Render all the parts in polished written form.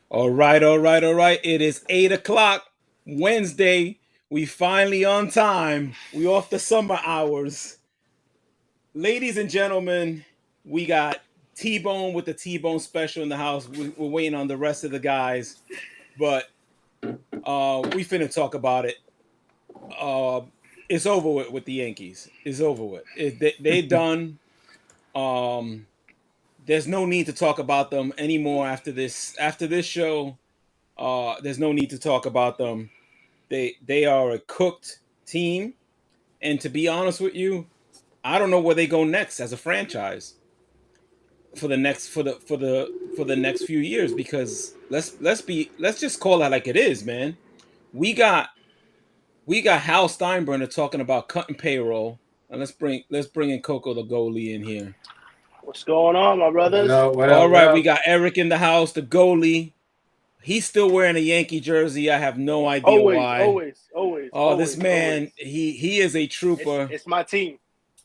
All right, all right, all right. It is 8 o'clock Wednesday. We finally on time. We off the summer hours. Ladies and gentlemen, we got T-Bone with the T-Bone special in the house. We're waiting on the rest of the guys, but we finna talk about it. Uh, it's over with the Yankees. It's over with. They done. Um, there's no need to talk about them anymore after this. After this show, there's no need to talk about them. They are a cooked team, and to be honest with you, I don't know where they go next as a franchise for the next few years because let's just call it like it is, man. We got we got Hal Steinbrenner talking about cutting payroll, and let's bring in Coco the goalie in here. What's going on, my brothers? All right, we got Eric in the house, the goalie. He's still wearing a Yankee jersey. I have no idea why. Always. This man, he is a trooper. It's my team.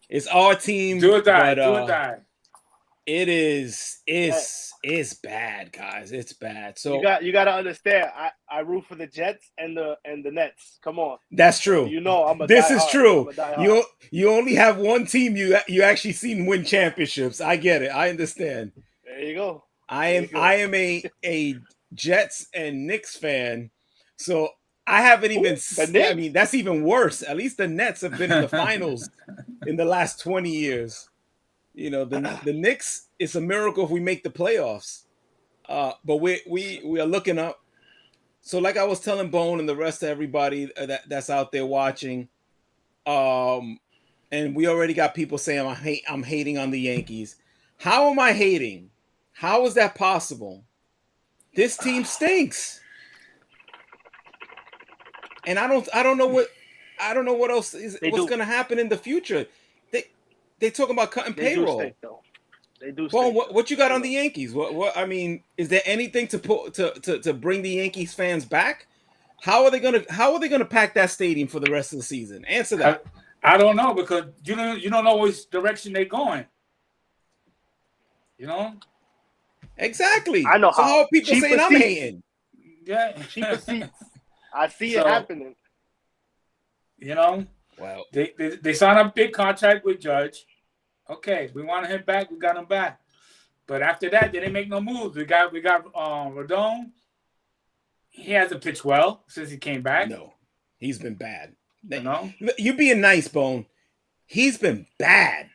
It's our team. Do or die. Do or die. It's bad, guys. It's bad. So you got to understand. I root for the Jets and the Nets. Come on. That's true. You know I'm a. This is true. You only have one team you actually seen win championships. I get it. I understand. There you go. I am a Jets and Knicks fan, so I haven't even. I mean, that's even worse. At least the Nets have been in the finals in the last 20 years. You know, the Knicks. It's a miracle if we make the playoffs. But we are looking up. So, like I was telling Bone and the rest of everybody that's out there watching, and we already got people saying I'm hating on the Yankees. How am I hating? How is that possible? This team stinks, and I don't know what else what's going to happen in the future. They talking about cutting payroll. They do. Well, what you got on the Yankees? What I mean, is there anything to bring the Yankees fans back? How are they gonna pack that stadium for the rest of the season? Answer that. I don't know because you don't know which direction they're going. You know. Exactly. I know. So how are people saying I'm hating? Yeah, cheaper seats. I see it happening. You know. Well, they signed a big contract with Judge. Okay, we wanted him back. We got him back. But after that, they didn't make no moves. We got Rodon. He hasn't pitched well since he came back. No, he's been bad. You know, you being nice, Bone. He's been bad.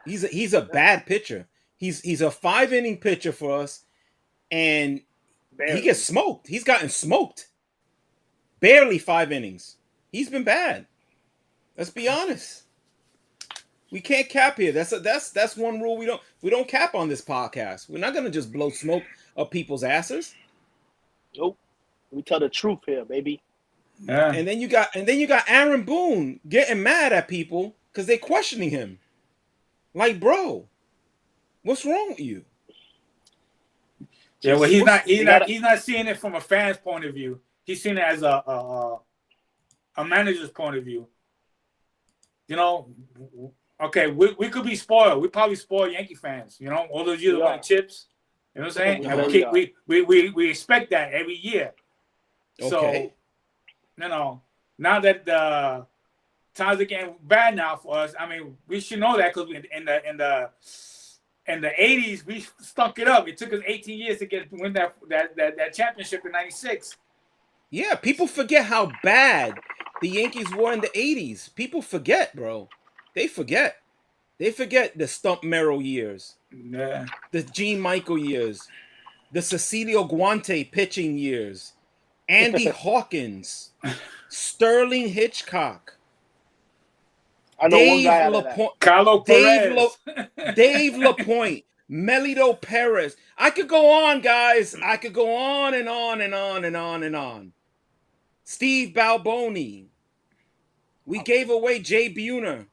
He's a bad pitcher. He's a 5-inning pitcher for us, and he gets smoked. He's gotten smoked. Barely 5 innings. He's been bad. Let's be honest. We can't cap here. That's one rule we don't cap on this podcast. We're not gonna just blow smoke up people's asses. Nope. We tell the truth here, baby. Yeah. And then you got Aaron Boone getting mad at people because they're questioning him. Like, bro, what's wrong with you? Yeah, well, he's not seeing it from a fan's point of view. He's seeing it as a manager's point of view. You know, okay, we could be spoiled. We probably spoil Yankee fans. You know, all those years of winning chips. You know what I'm saying? And we expect that every year. Okay. So, now that the times are getting bad now for us, I mean, we should know that because in the 80s we stunk it up. It took us 18 years to win that championship in '96. Yeah, people forget how bad the Yankees were in the 80s. People forget, bro. They forget. They forget the Stump Merrill years. Yeah. The Gene Michael years. The Cecilio Guante pitching years. Andy Hawkins. Sterling Hitchcock. I know one guy out of that. Carlo Perez. Dave LaPointe. Melito Perez. I could go on, guys. I could go on and on and on and on and on. Steve Balboni. We gave away Jay Buhner.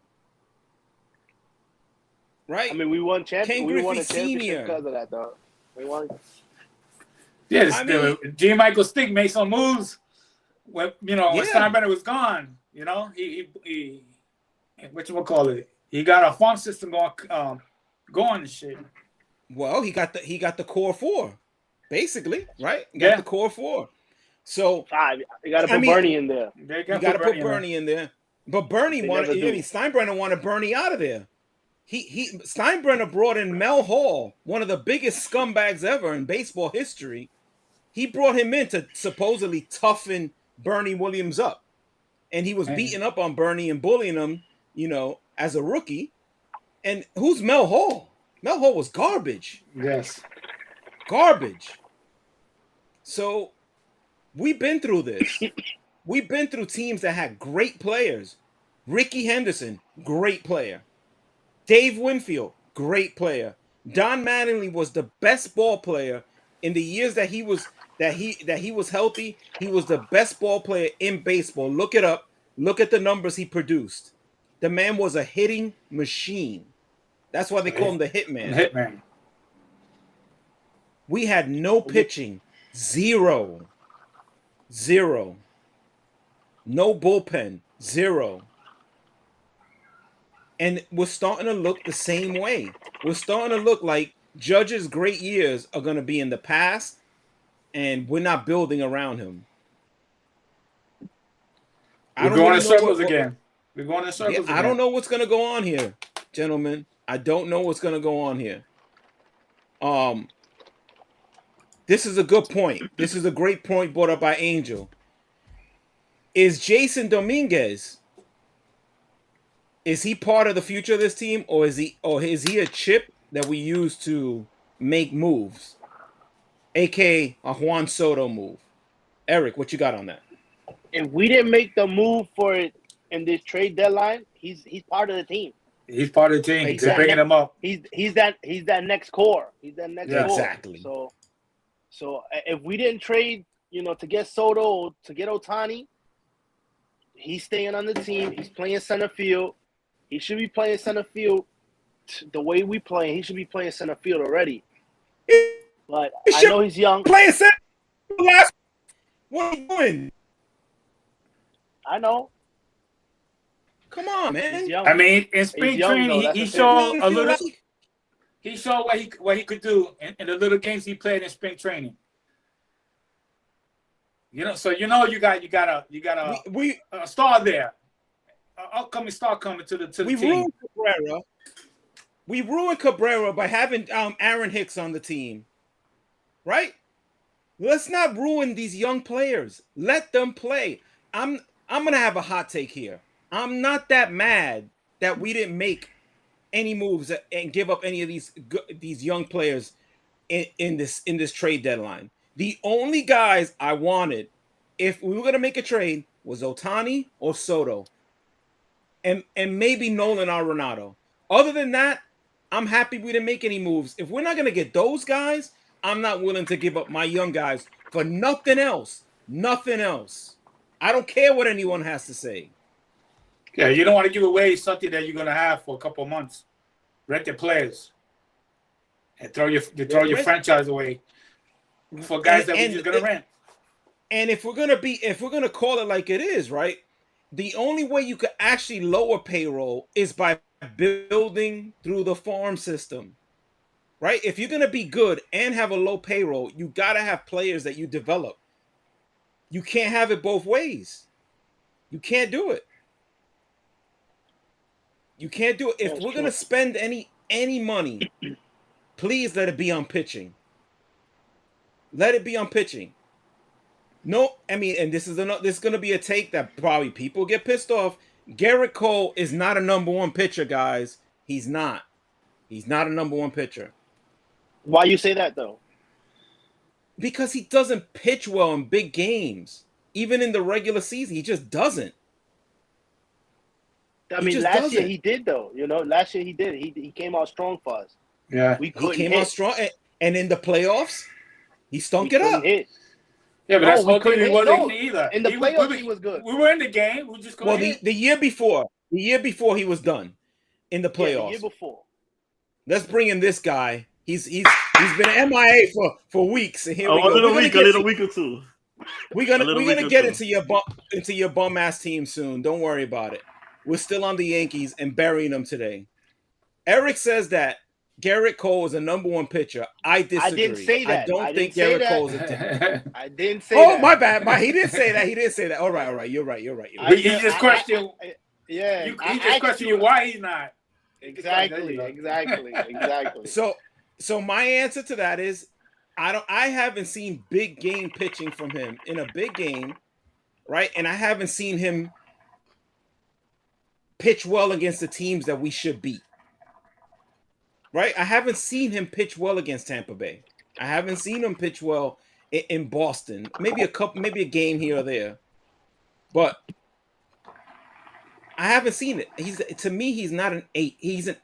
Right? I mean, we won championship. Ken We won a Griffey championship Sr. because of that, though. We won. Yeah, G. Michael Stick made some moves when when Steinbrenner was gone. You know, he whatchamacallit? He got a farm system going and shit. Well, he got the core four. basically, right? You got the core four. So you got to put Bernie in there. You got to put Bernie in there. But Bernie Steinbrenner wanted Bernie out of there. Steinbrenner brought in Mel Hall, one of the biggest scumbags ever in baseball history. He brought him in to supposedly toughen Bernie Williams up. And he was beating up on Bernie and bullying him, as a rookie. And who's Mel Hall? Mel Hall was garbage. Yes. Garbage. So we've been through this. We've been through teams that had great players. Ricky Henderson, great player. Dave Winfield, great player. Don Mattingly was the best ball player in the years that he was healthy. He was the best ball player in baseball. Look it up. Look at the numbers he produced. The man was a hitting machine. That's why they call him the Hitman. Hitman. We had no pitching. Zero. No bullpen. Zero. And we're starting to look the same way. We're starting to look like Judge's great years are going to be in the past, and we're not building around him. We're going in circles again. We're going in circles again. I don't know what's going to go on here, gentlemen. I don't know what's going to go on here. This is a good point. This is a great point brought up by Angel. Is Jasson Dominguez, is he part of the future of this team, or is he a chip that we use to make moves, aka a Juan Soto move? Eric, what you got on that? If we didn't make the move for it in this trade deadline, he's part of the team. He's part of the team. They're bringing him up. He's that next core. He's that next core. Exactly. So if we didn't trade, to get Soto or to get Ohtani, he's staying on the team. He's playing center field. He should be playing center field the way we play. He should be playing center field already. But I know he's young. Playing center last. What are you doing? I know. Come on, man. I mean, in spring training, he showed a little. He showed what he could do in the little games he played in spring training. So you got a star there, an upcoming star coming to the team. We ruined Cabrera by having Aaron Hicks on the team, right? Let's not ruin these young players. Let them play. I'm gonna have a hot take here. I'm not that mad that we didn't make any moves and give up any of these young players in this trade deadline. The only guys I wanted, if we were gonna make a trade, was Ohtani or Soto, and maybe Nolan Arenado. Other than that, I'm happy we didn't make any moves. If we're not gonna get those guys, I'm not willing to give up my young guys for nothing else. Nothing else. I don't care what anyone has to say. Yeah, you don't want to give away something that you're going to have for a couple of months. Rent the players and throw your franchise away for guys that we're just going to rent. And if we're gonna call it like it is, right? The only way you could actually lower payroll is by building through the farm system, right? If you're gonna be good and have a low payroll, you gotta have players that you develop. You can't have it both ways. You can't do it. You can't do it. If we're gonna spend any money, please let it be on pitching. Let it be on pitching. No, I mean, and this is gonna be a take that probably people get pissed off. Garrett Cole is not a number one pitcher, guys. He's not. He's not a number one pitcher. Why you say that though? Because he doesn't pitch well in big games. Even in the regular season, he just doesn't. I mean, last year he did though. Last year he did. He came out strong for us. Yeah, he came out strong, and in the playoffs, he stunk it up. Hit. Yeah, but that's okay. He wasn't either. In the playoffs, he was good. We were in the game. We just the year before he was done in the playoffs. Yeah, the year before. Let's bring in this guy. He's been MIA for weeks. And here we go. A little week or two. We're gonna get into your bum ass team soon. Don't worry about it. We're still on the Yankees and burying them today. Eric says that Garrett Cole is a number one pitcher. I disagree. I didn't say that. I don't I think didn't say Garrett that. Cole is a I didn't say Oh, that. my bad. He didn't say that. He didn't say that. All right. You're right. He just questioned. Yeah. He just questioned you why he's not. Exactly. So my answer to that is I haven't seen big game pitching from him in a big game, right? And I haven't seen him pitch well against the teams that we should beat. Right? I haven't seen him pitch well against Tampa Bay. I haven't seen him pitch well in Boston. Maybe a game here or there. But I haven't seen it. To me, he's not an 8. He's a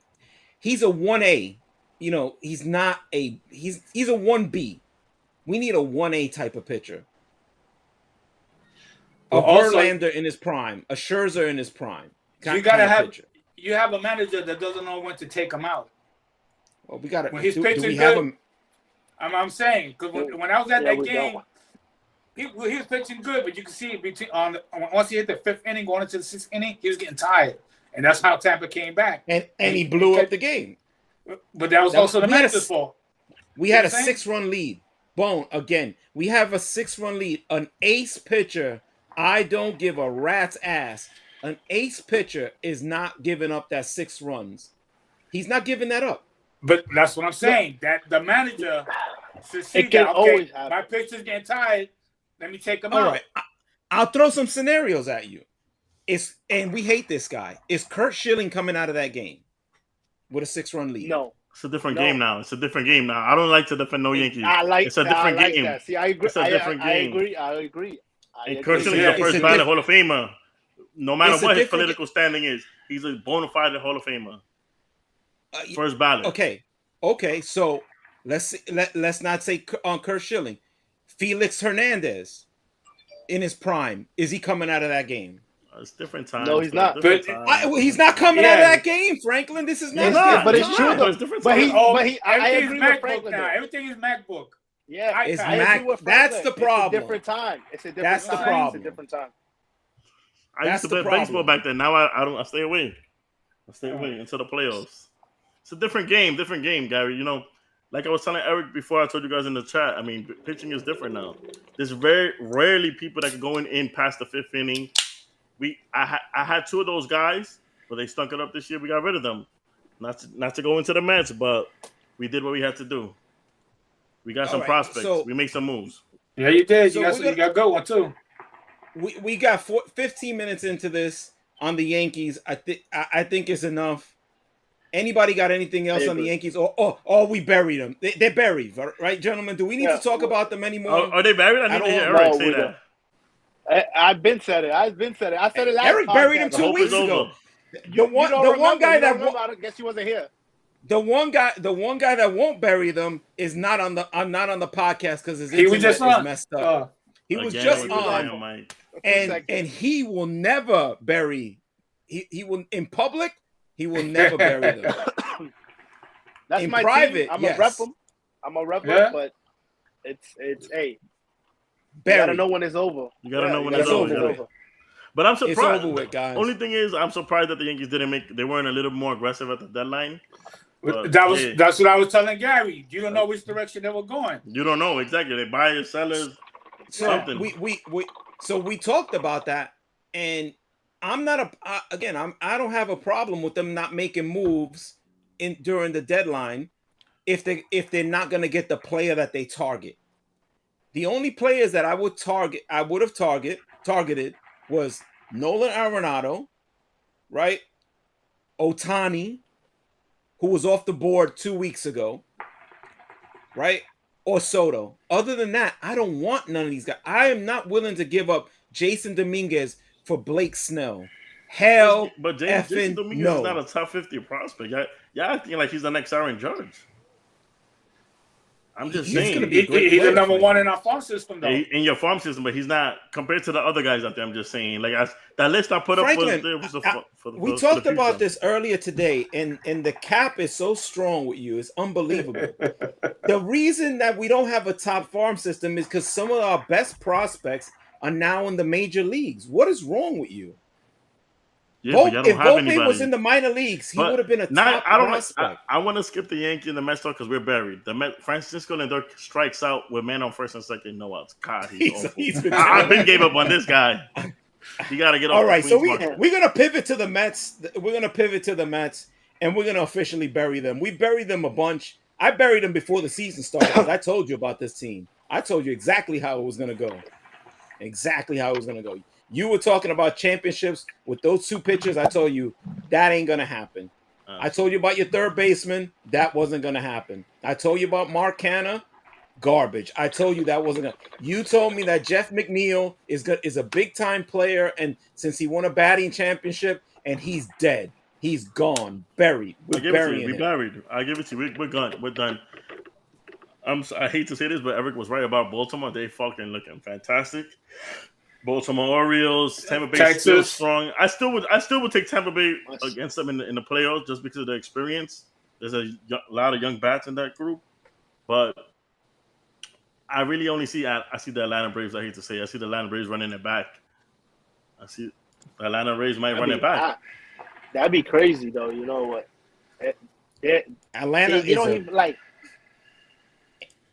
1A. You know, he's not he's a 1B. We need a 1A type of pitcher. A Verlander in his prime, a Scherzer in his prime. You gotta have pitcher. You have a manager that doesn't know when to take him out. Well, we got to. When he's pitching good, I'm saying because when I was at that game, he was pitching good, but you can see between once he hit the 5th inning, going into the 6th inning, he was getting tired, and that's how Tampa came back. And he blew up the game. But that was also the manager's fault. We had a 6-run lead. Bone again. We have a 6-run lead. An ace pitcher. I don't give a rat's ass. An ace pitcher is not giving up that 6 runs. He's not giving that up. But that's what I'm saying. That the manager should see that. Okay, my pitcher's getting tired. Let me take him out. All right, I'll throw some scenarios at you. And we hate this guy. Is Curt Schilling coming out of that game with a 6-run lead? No. It's a different game now. I don't like to defend no Yankees. It's a different game. That. See, I agree. It's a different game. I agree. And Curt Schilling's the first ballot Hall of Famer. No matter what his political standing is, he's a bona fide Hall of Famer. First ballot. Okay. So let's not say on Curt Schilling. Felix Hernandez in his prime. Is he coming out of that game? It's different time. No, he's not. He's not coming out of that game, Franklin. This is not. But it's true. It's different. I agree with Franklin now. Everything is MacBook. Yeah, I agree with That's the problem. It's a different time. That's the problem. It's a different time. I used to play baseball back then. Now I don't. I stay away. Until the playoffs. It's a different game, Gary. You know, like I was telling Eric before, I told you guys in the chat. I mean, pitching is different now. There's very rarely people that can go in past the 5th inning. I had 2 of those guys, but they stunk it up this year. We got rid of them. Not to go into the match, but we did what we had to do. We got some prospects. So, we made some moves. Yeah, you did. So you got a good one too. We got 15 minutes into this on the Yankees. I think it's enough. Anybody got anything else on the Yankees? Or we buried them. They're buried, right, gentlemen? Do we need to talk about them anymore? Are they buried? I need to hear Eric say that. I've been said it. I said it last Eric buried him 2 weeks ago. The one guy that I guess he wasn't here. The one guy that won't bury them is not on the podcast because his internet is messed up. He was just on, and he will never bury. He will in public. He will never bury them. That's in my private. Team. I'm a rep him. But it's bury. You gotta know when it's over. You gotta know when it's over. But I'm surprised. It's over with, guys. Only thing is, I'm surprised that the Yankees they weren't a little more aggressive at the deadline. That's what I was telling Gary. You don't know which direction they were going. You don't know exactly. They buyers, sellers, something. So we talked about that, and I'm not I don't have a problem with them not making moves during the deadline if they're not going to get the player that they target. The only players that I would have targeted was Nolan Arenado, right? Ohtani, who was off the board 2 weeks ago, right? Or Soto. Other than that, I don't want none of these guys. I am not willing to give up Jasson Dominguez for Blake Snell. Hell, but Jasson Dominguez is not a top 50 prospect. Y'all acting like he's the next Aaron Judge. I'm just saying. He's the number 1 in our farm system, though. In your farm system, but he's not compared to the other guys out there. I'm just saying. Like that list I put Franklin, up was we talked about this earlier today, and the cap is so strong with you. It's unbelievable. The reason that we don't have a top farm system is because some of our best prospects are now in the major leagues. What is wrong with you? Yeah, but y'all don't if have Volpe anybody. was in the minor leagues, he would have been a top prospect. I want to skip the Yankee and the Mets talk because we're buried. The Met, Francisco Lindor strikes out with man on first and second, no outs. God, he's awful. I've been gave up on this guy. You got to get off. All right, so we're gonna pivot to the Mets. We're gonna pivot to the Mets, and we're gonna officially bury them. We buried them a bunch. I buried them before the season started because I told you about this team. I told you exactly how it was gonna go. Exactly how it was gonna go. You were talking about championships with those two pitchers. I told you that ain't gonna happen. I told you about your third baseman. That wasn't gonna happen. I told you about Mark Canha. Garbage. I told you that wasn't gonna. You told me that Jeff McNeil is a big time player, and since he won a batting championship, and he's dead, he's gone, buried. We're burying him. Buried. I give it to you. We're gone. We're done. I hate to say this, but Eric was right about Baltimore. They fucking looking fantastic. Baltimore Orioles, Tampa Bay still strong. I still would take Tampa Bay against them in the playoffs just because of the experience. There's a lot of young bats in that group, but I really only see the Atlanta Braves. I hate to say, I see the Atlanta Braves running it back. I see the Atlanta Braves might run it back. That'd be crazy, though. You know what? Atlanta, you don't even like.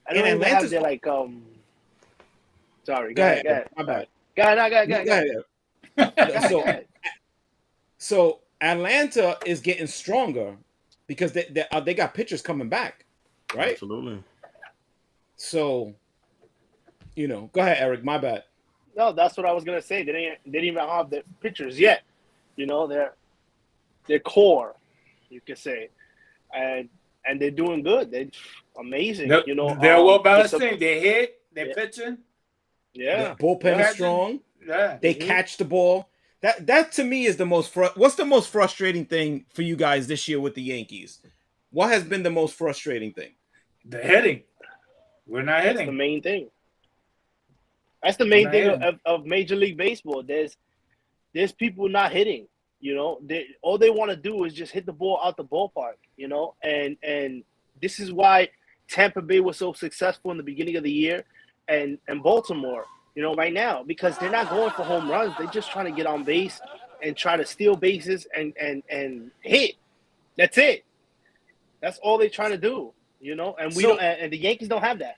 I don't even have their like. Sorry, go ahead. My bad. Go ahead. So Atlanta is getting stronger because they got pitchers coming back, right? Absolutely. So, go ahead, Eric. My bad. No, that's what I was gonna say. They didn't even have the pitchers yet. Their core, you could say, and they're doing good. They're amazing. They're a well balanced team. They hit. They're pitching. Yeah, the bullpen is strong. Yeah, they catch the ball. That to me is the most. What's the most frustrating thing for you guys this year with the Yankees? What has been the most frustrating thing? The hitting. We're not hitting. That's the main thing. That's the main thing of Major League Baseball. There's people not hitting. All they want to do is just hit the ball out the ballpark. And this is why Tampa Bay was so successful in the beginning of the year, and Baltimore. Right now, because they're not going for home runs. They're just trying to get on base and try to steal bases and hit. That's it. That's all they're trying to do. And we don't. And the Yankees don't have that.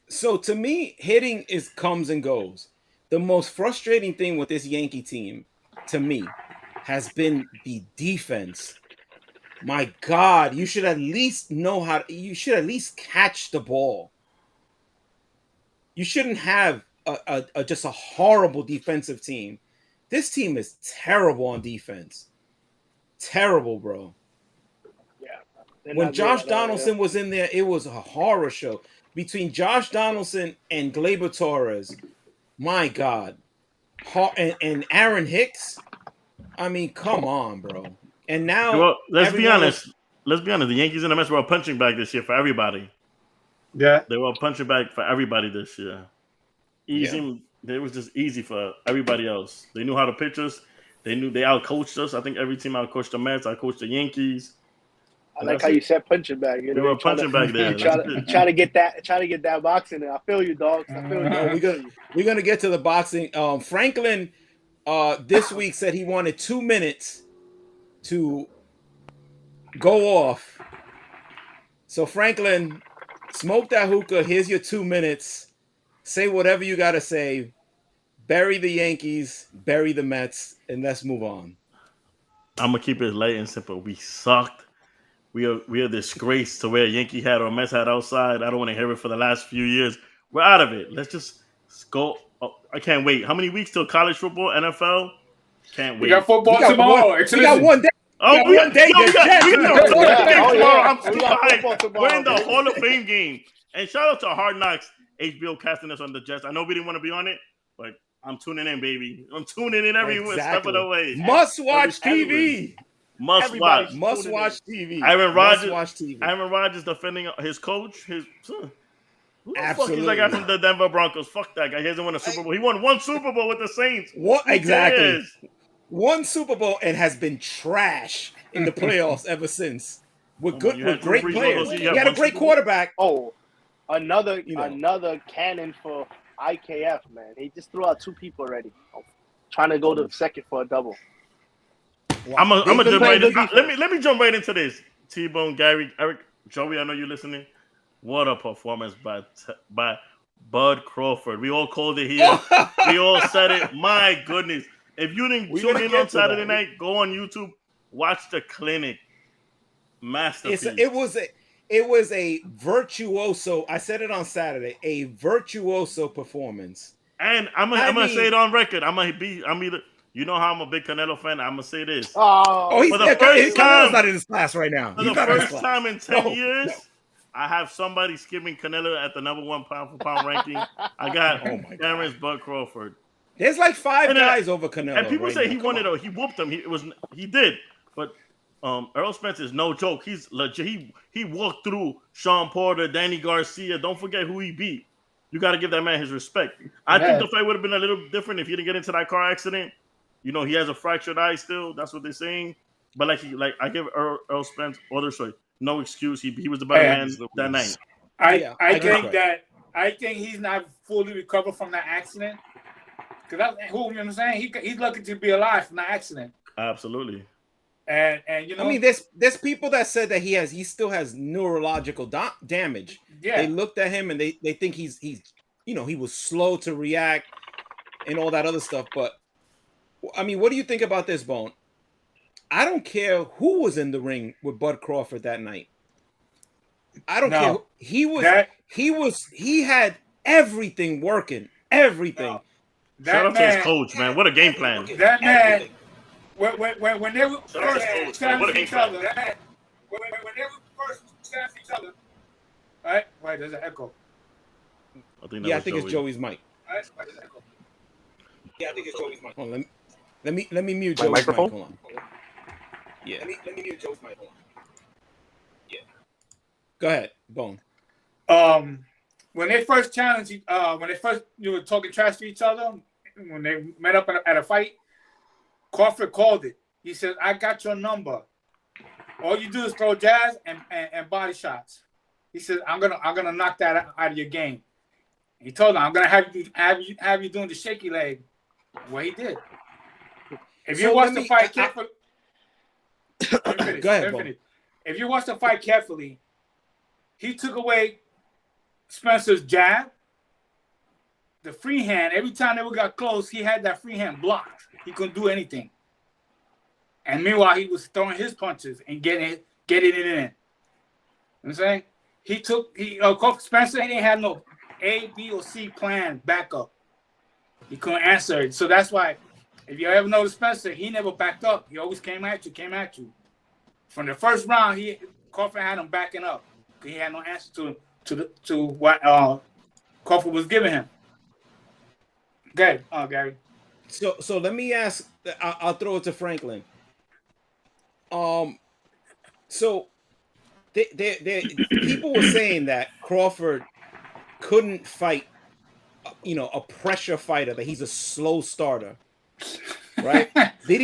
So to me, hitting comes and goes. The most frustrating thing with this Yankee team, to me, has been the defense. My God, you should at least know how. You should at least catch the ball. You shouldn't have just a horrible defensive team. This team is terrible on defense. Terrible, bro. Yeah. When Josh Donaldson was in there, it was a horror show. Between Josh Donaldson and Gleyber Torres, my God. And Aaron Hicks, I mean, come on, bro. And now, let's be honest. The Yankees and the Mets were a punching bag this year for everybody. Yeah. They were a punching bag for everybody this year. Easy. Yeah. It was just easy for everybody else. They knew how to pitch us. They outcoached us. I think every team outcoached the Mets. I coached the Yankees. I like how you said punching bag. We were a punching bag there. Try to get that boxing in. I feel you, dogs. I feel you. We're gonna get to the boxing. Franklin this week said he wanted 2 minutes to go off. So Franklin, smoke that hookah. Here's your 2 minutes. Say whatever you gotta say. Bury the Yankees, bury the Mets, and let's move on. I'm gonna keep it light and simple. We sucked. We are disgrace to wear a Yankee hat or a Mets hat outside. I don't want to hear it for the last few years. We're out of it. Let's just go. Oh, I can't wait. How many weeks till college football, NFL? Can't wait. We got football tomorrow. We got one day. Oh, we got one day. I'm too hyped. We're in the tomorrow, Hall of Fame game. And shout out to Hard Knocks, HBO casting us on the Jets. I know we didn't want to be on it, but I'm tuning in, baby. I'm tuning in every step of the way. Must watch TV. Must watch TV. Aaron Rodgers defending his coach. Who the fuck is that guy from the Denver Broncos? Fuck that guy. He hasn't won a Super Bowl. He won one Super Bowl with the Saints. What exactly? One Super Bowl and has been trash in the playoffs ever since. We're great players. He had a great quarterback. Oh, another cannon for IKF, man. He just threw out 2 people already. Trying to go to the second for a double. I'm gonna jump right in. Let me jump right into this. T-Bone, Gary, Eric, Joey, I know you're listening. What a performance by Bud Crawford. We all called it here. We all said it. My goodness. If you didn't tune in on Saturday night, go on YouTube, watch the clinic. Masterpiece. It was a virtuoso. I said it on Saturday. A virtuoso performance. And I'm gonna say it on record. I'm either. You know how I'm a big Canelo fan. I'm gonna say this. He's Canelo's not in his class right now. For the first time in 10 years, I have somebody skipping Canelo at the number 1 pound for pound ranking. I got Aaron's Bud Crawford. There's like 5 guys over Canelo. And people say now. he won it. He whooped him. He did. But Earl Spence is no joke. He's legit. He walked through Sean Porter, Danny Garcia. Don't forget who he beat. You got to give that man his respect. I think the fight would have been a little different if he didn't get into that car accident. You know, he has a fractured eye still. That's what they're saying. But I give Earl Spence no excuse. He was the better man that night. I think he's not fully recovered from that accident. Because you know what I'm saying? He's lucky to be alive from that accident. Absolutely. And you know, I mean, there's people that said that he still has neurological damage. Yeah. They looked at him and they think he's he was slow to react and all that other stuff. But I mean, what do you think about this, Bone? I don't care who was in the ring with Bud Crawford that night. I don't care. He had everything working. Everything. Shout out to his coach, man. What a game plan. That man, when they were first challenging each other, right? Wait, there's an echo. I think it's Joey's mic. Yeah, I think it's Joey's mic. Hold on, let me mute Joey's microphone. Mic. Hold on. Yeah. Let me mute Joey's mic. Hold on. Yeah. Go ahead, Bone. When they first challenged, you were talking trash to each other, when they met up at a fight, Crawford called it. He said, "I got your number. All you do is throw jabs and body shots." He said, "I'm gonna knock that out of your game." He told him, "I'm gonna have you doing the shaky leg." Well, he did. If you watch the fight carefully, go ahead. If you watch the fight carefully, he took away Spencer's jab, the free hand. Every time they got close, he had that free hand blocked. He couldn't do anything. And meanwhile, he was throwing his punches and getting it in. You know what I'm saying? Spencer didn't have no A, B, or C plan backup. He couldn't answer it. So that's why, if you ever notice Spencer, he never backed up. He always came at you. From the first round, Crawford had him backing up. He had no answer to what Crawford was giving him. Good, Gary. So let me ask. I'll throw it to Franklin. So people were saying that Crawford couldn't fight, a pressure fighter. That he's a slow starter, right? Did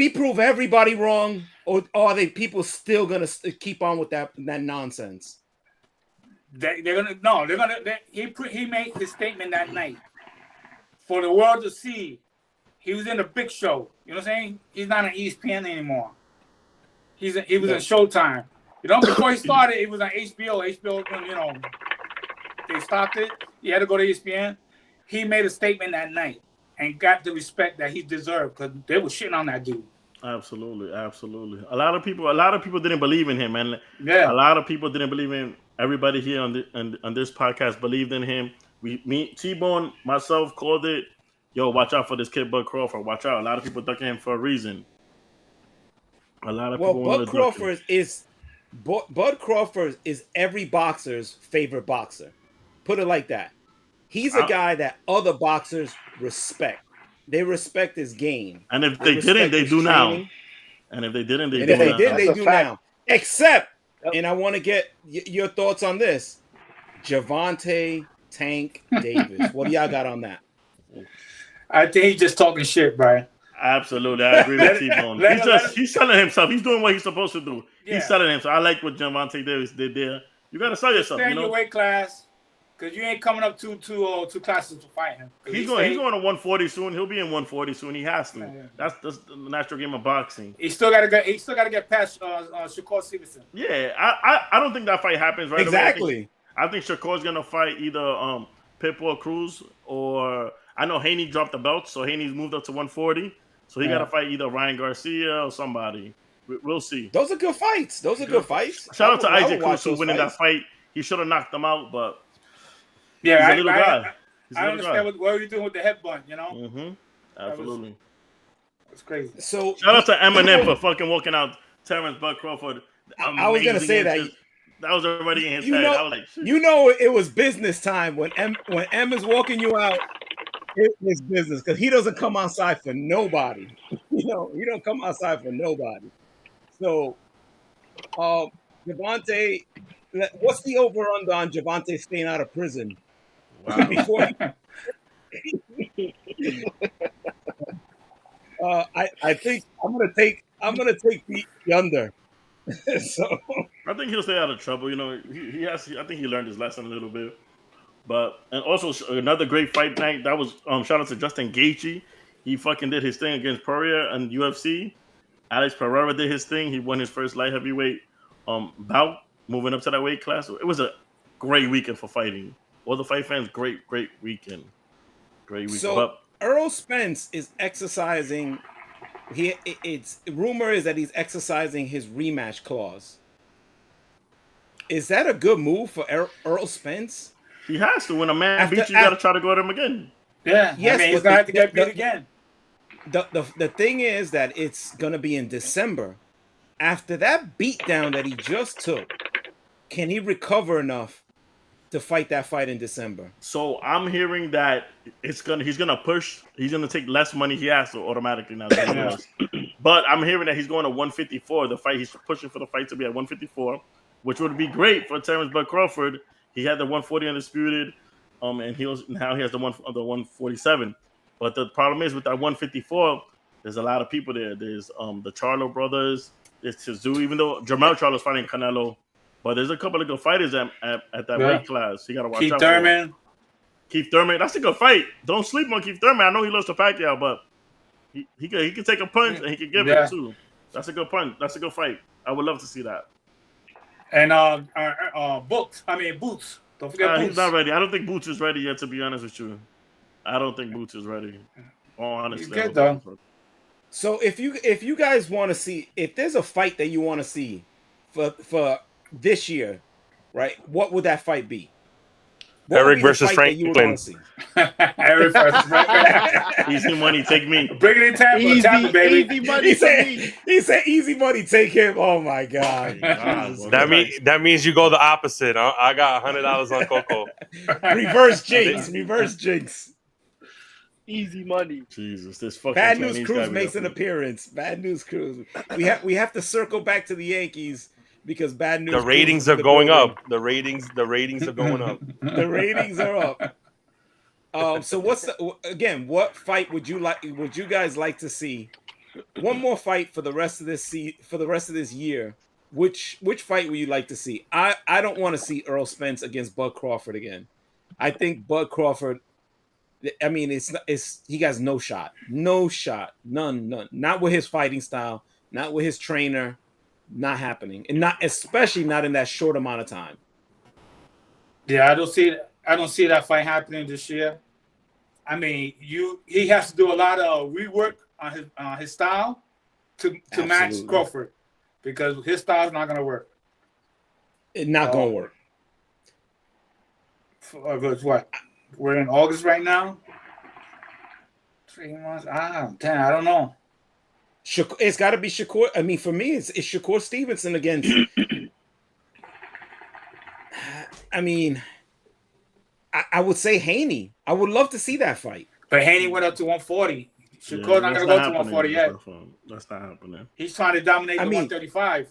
he prove everybody wrong, or are they people still gonna keep on with that nonsense? He made his statement that night for the world to see. He was in a big show. You know what I'm saying? He's not on ESPN anymore. He was in Showtime. Before he started, it was on HBO. HBO, they stopped it. He had to go to ESPN. He made a statement that night and got the respect that he deserved because they were shitting on that dude. Absolutely. A lot of people didn't believe in him, man. Yeah. A lot of people didn't believe in him. Everybody here on this podcast believed in him. Me, T-Bone, myself called it. Yo, watch out for this kid, Bud Crawford. Watch out. A lot of people ducking him for a reason. A lot of people. Bud Crawford is every boxer's favorite boxer. Put it like that. He's a guy that other boxers respect. They respect his game. And if they didn't, they do now. And if they didn't, they do now. Except, and I want to get your thoughts on this, Devante Tank Davis. What do y'all got on that? I think he's just talking shit, Brian. Absolutely, I agree with T-Bone. He's selling himself. He's doing what he's supposed to do. Yeah. He's selling himself. I like what Devante Davis did there. You got to sell yourself. Stay in your weight class. Because you ain't coming up two classes to fight him. He's going to 140 soon. He'll be in 140 soon. He has to. Yeah. That's the natural game of boxing. He still got to get past Shakur Stevenson. Yeah, I don't think that fight happens right exactly. away. I think Shakur's gonna fight either Pitbull Cruz or I know Haney dropped the belt, so Haney's moved up to 140. So he got to fight either Ryan Garcia or somebody. We'll see. Those are good fights. Shout out to Isaac Cruz for winning that fight. He should have knocked him out, but yeah, he's a little guy. I understand what you're doing with the headbutt, you know? Mm-hmm. Absolutely. It's crazy. So shout out to Eminem for fucking walking out Terrence Bud Crawford. I was gonna say that. That was already in his head. I was like, shit. It was business time when M is walking you out. It's business because he doesn't come outside for nobody. He don't come outside for nobody. So, Devante, what's the over under on Devante staying out of prison? Wow. Before I think I'm gonna take the under. So I think he'll stay out of trouble. He has. I think he learned his lesson a little bit. And also another great fight night. That was shout out to Justin Gaethje. He fucking did his thing against Poirier and UFC. Alex Pereira did his thing. He won his first light heavyweight bout, moving up to that weight class. It was a great weekend for fighting. All the fight fans, great weekend. Great weekend. So Earl Spence is exercising. Rumor is that he's exercising his rematch clause. Is that a good move for Earl Spence? He has to. When a man beats you, you got to try to go at him again. Yeah. Yes, he's going to have to get beat again. The thing is that it's going to be in December. After that beatdown that he just took, can he recover enough to fight that fight in December? So I'm hearing that he's gonna push. He's gonna take less money. He has to automatically now. But I'm hearing that he's going to 154. The fight he's pushing for the fight to be at 154, which would be great for Terrence Bud Crawford. He had the 140 undisputed, and now he has the 147. But the problem is with that 154, there's a lot of people there. There's the Charlo brothers. There's Tizu, even though Jermell Charlo's fighting Canelo. But there's a couple of good fighters at that weight class. You got to watch out for. Keith Thurman. That's a good fight. Don't sleep on Keith Thurman. I know he lost to Pacquiao, but he can take a punch and he can give it too. That's a good punch. That's a good fight. I would love to see that. And Boots. Don't forget Boots. He's not ready. I don't think Boots is ready yet, to be honest with you. I don't think Boots is ready. Honestly. He's good, though. So if you guys want to see, if there's a fight that you want to see for this year, right? What would that fight be? Eric versus Franklin. Eric versus Franklin. Easy money, take me. Bring it in Tampa, baby. Easy money. He said easy money, take him. Oh my God. That means you go the opposite. I got $100 on Coco. Reverse jinx. Easy money. Jesus, this fucking Bad News Cruz makes an appearance. Bad News Cruz. We have to circle back to the Yankees because Bad News. The ratings are going up. The ratings are going up. The ratings are up. So what fight would you guys like to see? One more fight for the rest of this year. Which fight would you like to see? I don't want to see Earl Spence against Bud Crawford again. I think Bud Crawford. I mean, he has no shot, none. Not with his fighting style, not with his trainer, not happening, and especially not in that short amount of time. Yeah, I don't see that fight happening this year. I mean, he has to do a lot of rework on his style to match Crawford because his style is not going to work. It's not going to work. What? We're in August right now. 3 months. I don't know. It's got to be Shakur. I mean, for me, it's Shakur Stevenson against. I mean, I would say Haney. I would love to see that fight. But Haney went up to 140. Shakur's not going to go to 140 yet. That's not happening. He's trying to dominate the 135.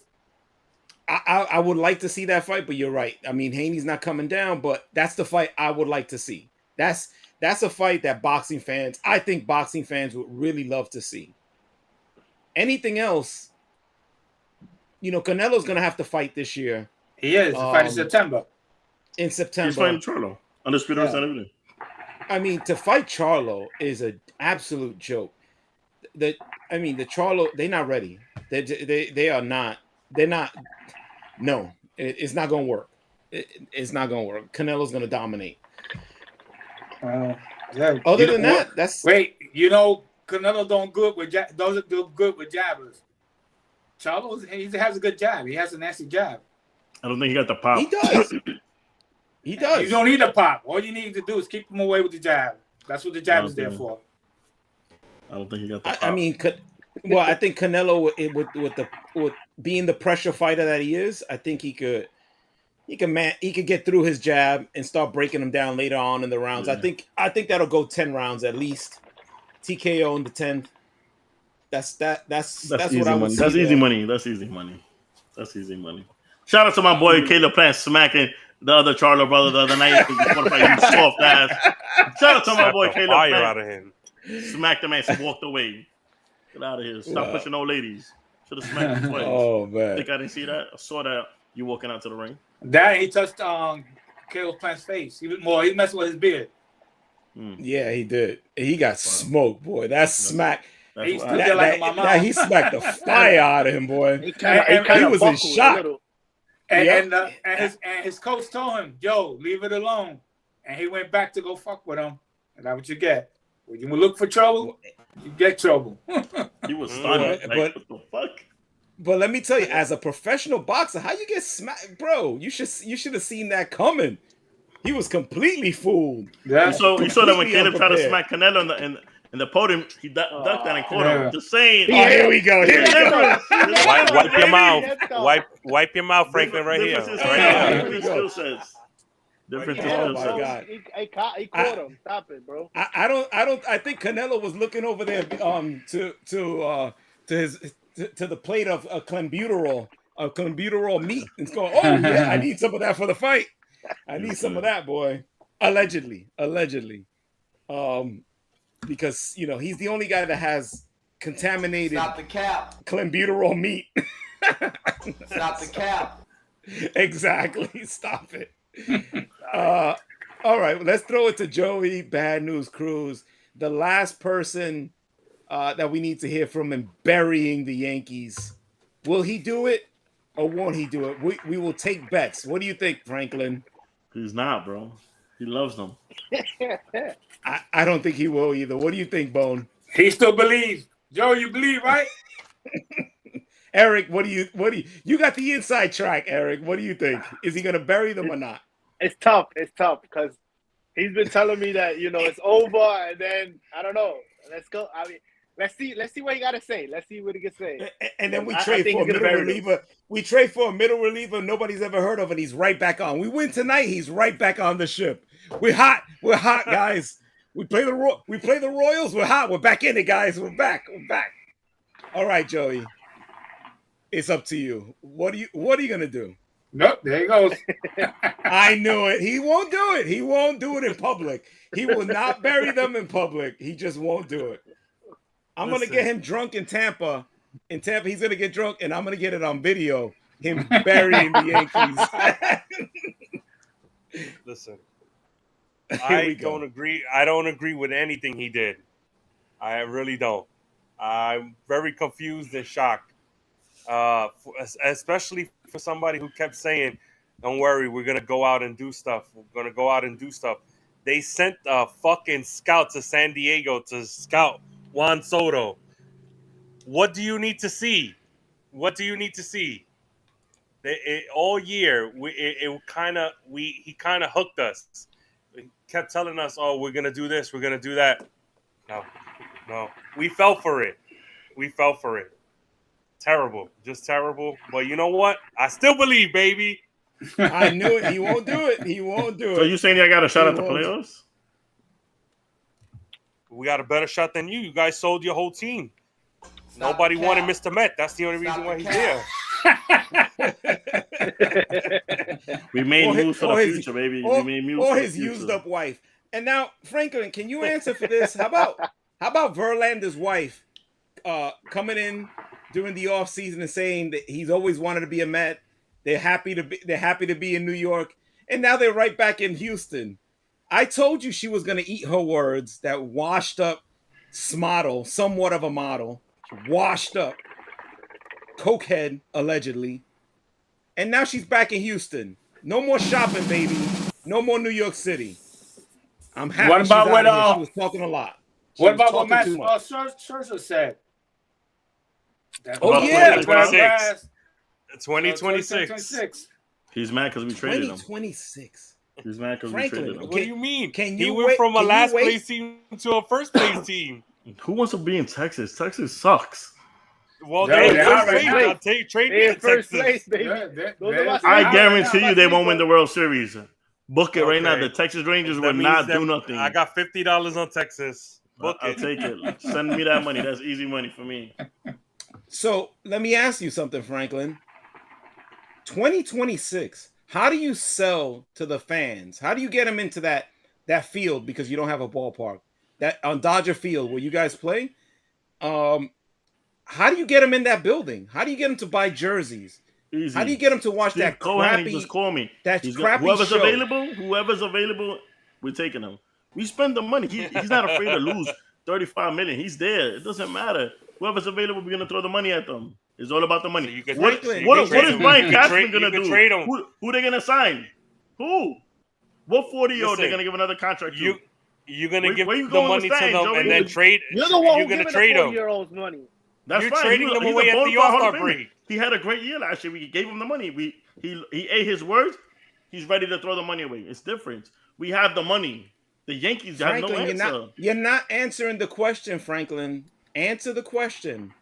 I would like to see that fight, but you're right. I mean, Haney's not coming down, but that's the fight I would like to see. That's a fight that I think boxing fans would really love to see. Anything else, Canelo's going to have to fight this year. He is. Fight in September. In September. He's fighting Charlo. Undisputed and everything. I mean, to fight Charlo is an absolute joke. The Charlo, they're not ready. They are not. They're not. No, it's not going to work. It's not going to work. Canelo's going to dominate. Yeah. Other than that, that's Canelo doesn't do good with jabbers. Charlo, he has a good jab. He has a nasty jab. I don't think he got the pop. He does. He does. You don't need a pop. All you need to do is keep him away with the jab. That's what the jab is there for. I don't think he got the pop. I mean, I think Canelo with being the pressure fighter that he is, I think he could get through his jab and start breaking him down later on in the rounds. Yeah. I think that'll go 10 rounds at least. TKO in the 10th. That's what I would see. That's easy money. That's easy money. That's easy money. Shout out to my boy Caleb Plant smacking the other Charlo brother the other night. You soft ass. Shout out to my boy Caleb Plant. Out of him. Smacked the man and walked away. Get out of here. Stop pushing old ladies. Should have smacked him twice. Oh, man. Think I didn't see that? I saw that. You walking out to the ring. That he touched Caleb Plant's face. He messing with his beard. Yeah, he did. He got smoked, boy. That smack. He stood there like my mom. He smacked the fire out of him, boy. He was in shock. And his coach told him, "Yo, leave it alone." And he went back to go fuck with him. And that's what you get. When you look for trouble, you get trouble. He was stunned. What the fuck? But let me tell you, as a professional boxer, how you get smacked, bro? You should have seen that coming. He was completely fooled. Yeah. You saw that when Caleb tried to smack Canelo in the podium, he ducked that and caught him. Just saying. Oh, here we go. Wipe your mouth. Wipe your mouth, Franklin, right here. Different skill sets. Different skill sets. Oh my God. He caught him. Stop it, bro. I think Canelo was looking over there to the plate of clenbuterol meat. It's going, oh yeah, I need some of that for the fight. I need some of that, boy. Allegedly. Because he's the only guy that has contaminated clenbuterol meat. Stop the cap. Exactly. Stop it. All right, let's throw it to Joey. Bad News Cruz, the last person that we need to hear from in burying the Yankees. Will he do it or won't he do it? We will take bets. What do you think, Franklin? He's not, bro. He loves them. I don't think he will either. What do you think, Bone? He still believes. Joe, you believe, right? Eric, what do you got the inside track, Eric? What do you think? Is he gonna bury them or not? It's tough because he's been telling me that it's over, and then I don't know. Let's go. I mean, let's see what he got to say. Let's see what he can say. And then we trade for a middle reliever. We trade for a middle reliever nobody's ever heard of, and he's right back on. We win tonight. He's right back on the ship. We're hot. We're hot, guys. We play the Royals. We're hot. We're back in it, guys. We're back. All right, Joey. It's up to you. What are you gonna do? Nope, there he goes. I knew it. He won't do it. He won't do it in public. He will not bury them in public. He just won't do it. I'm going to get him drunk in Tampa. In Tampa, he's going to get drunk, and I'm going to get it on video, him burying the Yankees. Listen, I don't agree. I don't agree with anything he did. I really don't. I'm very confused and shocked, especially for somebody who kept saying, "Don't worry, we're gonna go out and do stuff. We're gonna go out and do stuff." They sent a fucking scout to San Diego to scout Juan Soto. What do you need to see? What do you need to see? All year, he kind of hooked us. He kept telling us, "Oh, we're gonna do this. We're gonna do that." No, we fell for it. Terrible, just terrible. But you know what? I still believe, baby. I knew it. He won't do it. So you saying I got a shot at the playoffs? We got a better shot than you. You guys sold your whole team. Nobody wanted Mr. Met. That's the only reason why he's there. We made moves for the future, baby. We made moves or for his the future. used up wife. And now, Franklin, can you answer for this? How about Verlander's wife coming in during the offseason and saying that he's always wanted to be a Met? They're happy to be in New York, and now they're right back in Houston. I told you she was going to eat her words. That washed up model, somewhat of a model, washed up cokehead allegedly, and now she's back in Houston. No more shopping, baby. No more New York City. I'm happy What about she's out of here. She was talking a lot. What about what Matt Scherzer said? Oh yeah, 2026. He's mad because we traded him. 2026. He's mad because we traded him. What do you mean? He went from a last place team to a first place team. Who wants to be in Texas? Texas sucks. Well, they're first place. I'll trade me to first Texas. place, baby. I guarantee you they won't win the World Series. Book it right now. The Texas Rangers will not do nothing. I got $50 on Texas. Book I'll it. take it. Send me that money. That's easy money for me. So let me ask you something, Franklin. 2026. How do you sell to the fans? How do you get them into that field because you don't have a ballpark? That on Dodger Field where you guys play? How do you get them in that building? How do you get them to buy jerseys? Easy. How do you get them to watch Steve that Cohen, crappy? just call me. Whoever's available, we're taking him. We spend the money. He's not afraid to lose $35 million. He's there. It doesn't matter. Whoever's available, we're gonna throw the money at them. It's all about the money. So what is Brian Cashman gonna do? Who they gonna sign? Who? What 40-year-old they gonna give another contract to? You're gonna give the money to them and then trade. You're the one you're gonna trade them. 4-year-olds money. That's you're fine. trading them away at the All-Star break. He had a great year last year. We gave him the money. He ate his words. He's ready to throw the money away. It's different. We have the money. The Yankees have no answer. You're not answering the question, Franklin. Answer the question.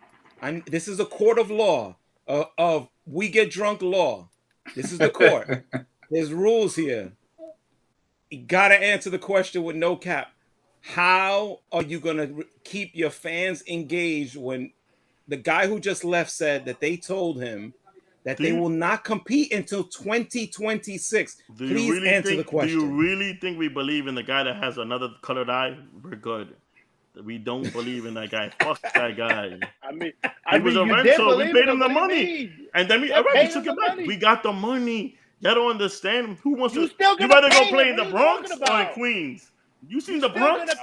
This is a court of law. Of we get drunk law. This is the court. There's rules here. You gotta answer the question with no cap. How are you gonna keep your fans engaged when the guy who just left said that they told him that they will not compete until 2026? Please answer the question. Do you really think we believe in the guy that has another colored eye? We're good. We don't believe in that guy. Fuck that guy. I was a rental. We paid him the money. And then we took it back. We got the money. Y'all don't understand. Who wants to? You rather go play in the Bronx or in Queens? You seen the Bronx?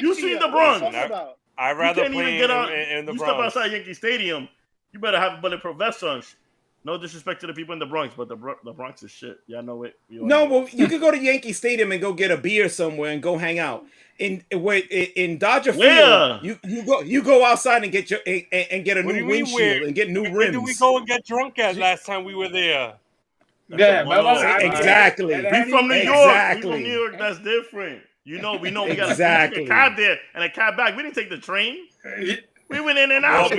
You seen the Bronx? I'd rather play in the Bronx. You step outside Yankee Stadium, you better have a bulletproof vest on. No disrespect to the people in the Bronx, but the Bronx is shit. Y'all know it. Well, you could go to Yankee Stadium and go get a beer somewhere and go hang out. In Dodger Field, you go outside and get get a new windshield and get new rims. Where did we go and get drunk at last time we were there? Exactly. We from New York. We from New York. That's different. We got a cab there and a cab back. We didn't take the train. We went in and out. Well,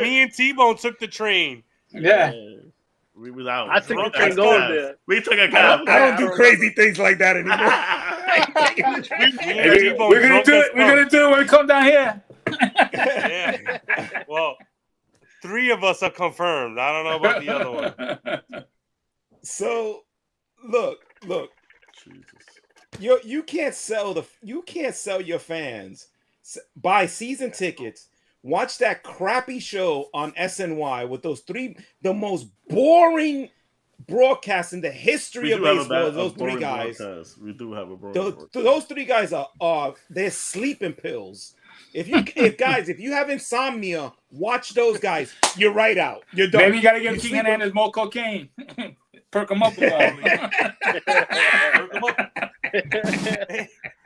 me and T-Bone took the train. Yeah. We was out. I took the train going there. We took a cab. I don't do crazy things like that anymore. We're gonna do it. We're gonna do it when we come down here. Yeah. Well, 3 of us are confirmed. I don't know about the other one. So, look. Jesus. You can't sell your fans. Buy season tickets. Watch that crappy show on SNY with the most boring broadcasts in the history of baseball. Those 3 guys. We do have a boring those 3 guys are they're sleeping pills. If you have insomnia, watch those guys. You're right out. You're done. Maybe you gotta give King Hernandez more cocaine. Perk him up a little.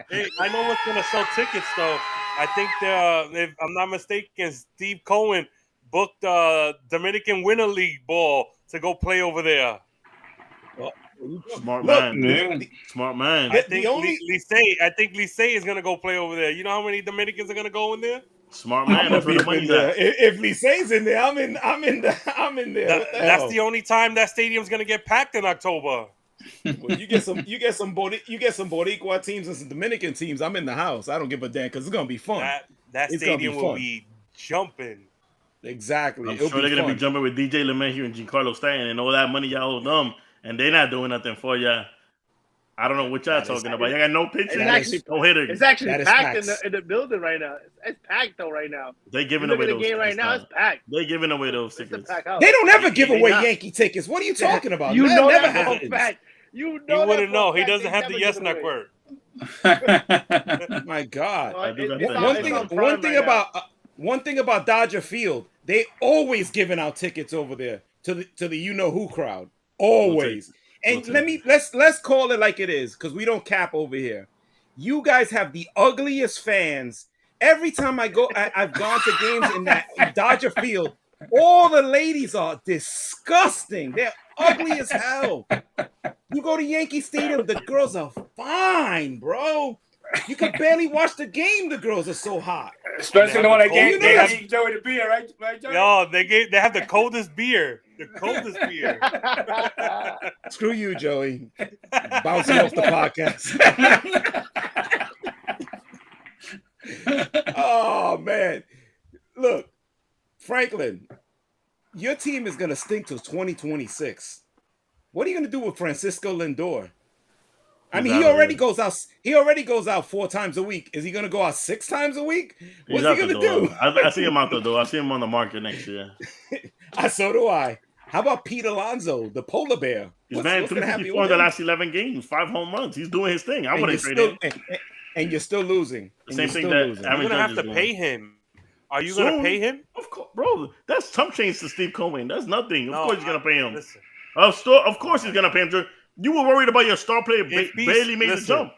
Hey, I know what's gonna sell tickets though. I think if I'm not mistaken, Steve Cohen booked Dominican Winter League ball to go play over there. Smart man. I think Licey is gonna go play over there. You know how many Dominicans are gonna go in there? Smart man. That's where the money's at. If Licey's in there, I'm in there. That's the only time that stadium's gonna get packed in October. Well, you get some Boricua teams and some Dominican teams. I'm in the house. I don't give a damn because it's gonna be fun. That stadium will be jumping. Exactly. I'm sure they're gonna be jumping with DJ LeMahieu and Giancarlo Stanton and all that money y'all owe them, and they're not doing nothing for you. I don't know what y'all talking about. You got no pitching, no hitters. It's actually packed in the building right now. It's packed though right now. They giving away those tickets right now. It's packed. They giving away those tickets. They don't ever give away Yankee tickets. What are you talking about? You know never that for a fact. You He know wouldn't that for know. a He fact doesn't they have the never yes give it away. network. My God. I do got It's that. on- One it's thing, on Prime one thing about Dodger Field, they always giving out tickets over there to the you know who crowd. Always. And let's call it like it is, because we don't cap over here. You guys have the ugliest fans. Every time I've gone to games in that Dodger Field, all the ladies are disgusting. They're ugly as hell. You go to Yankee Stadium, the girls are fine, bro. You could barely watch the game. The girls are so hot. Especially the one that gave Joey the beer, right? Joey? Yo, they have the coldest beer. The coldest beer. Screw you, Joey. Bouncing off the podcast. Oh man. Look, Franklin, your team is gonna stink till 2026. What are you gonna do with Francisco Lindor? I mean, he already goes out 4 times a week. Is he gonna go out 6 times a week? What's he gonna do? I see him out the door. I see him on the market next year. So do I. How about Pete Alonso, the polar bear? He's batting 354 in the last 11 games, 5 home runs. He's doing his thing. I wouldn't trade him. And you're still losing. Same thing that you're gonna have to pay him. Are you gonna pay him? Of course, bro. That's chump change to Steve Cohen. That's nothing. Of course he's gonna pay him. Listen. Of course he's gonna pay him. You were worried about your star player barely made the jump.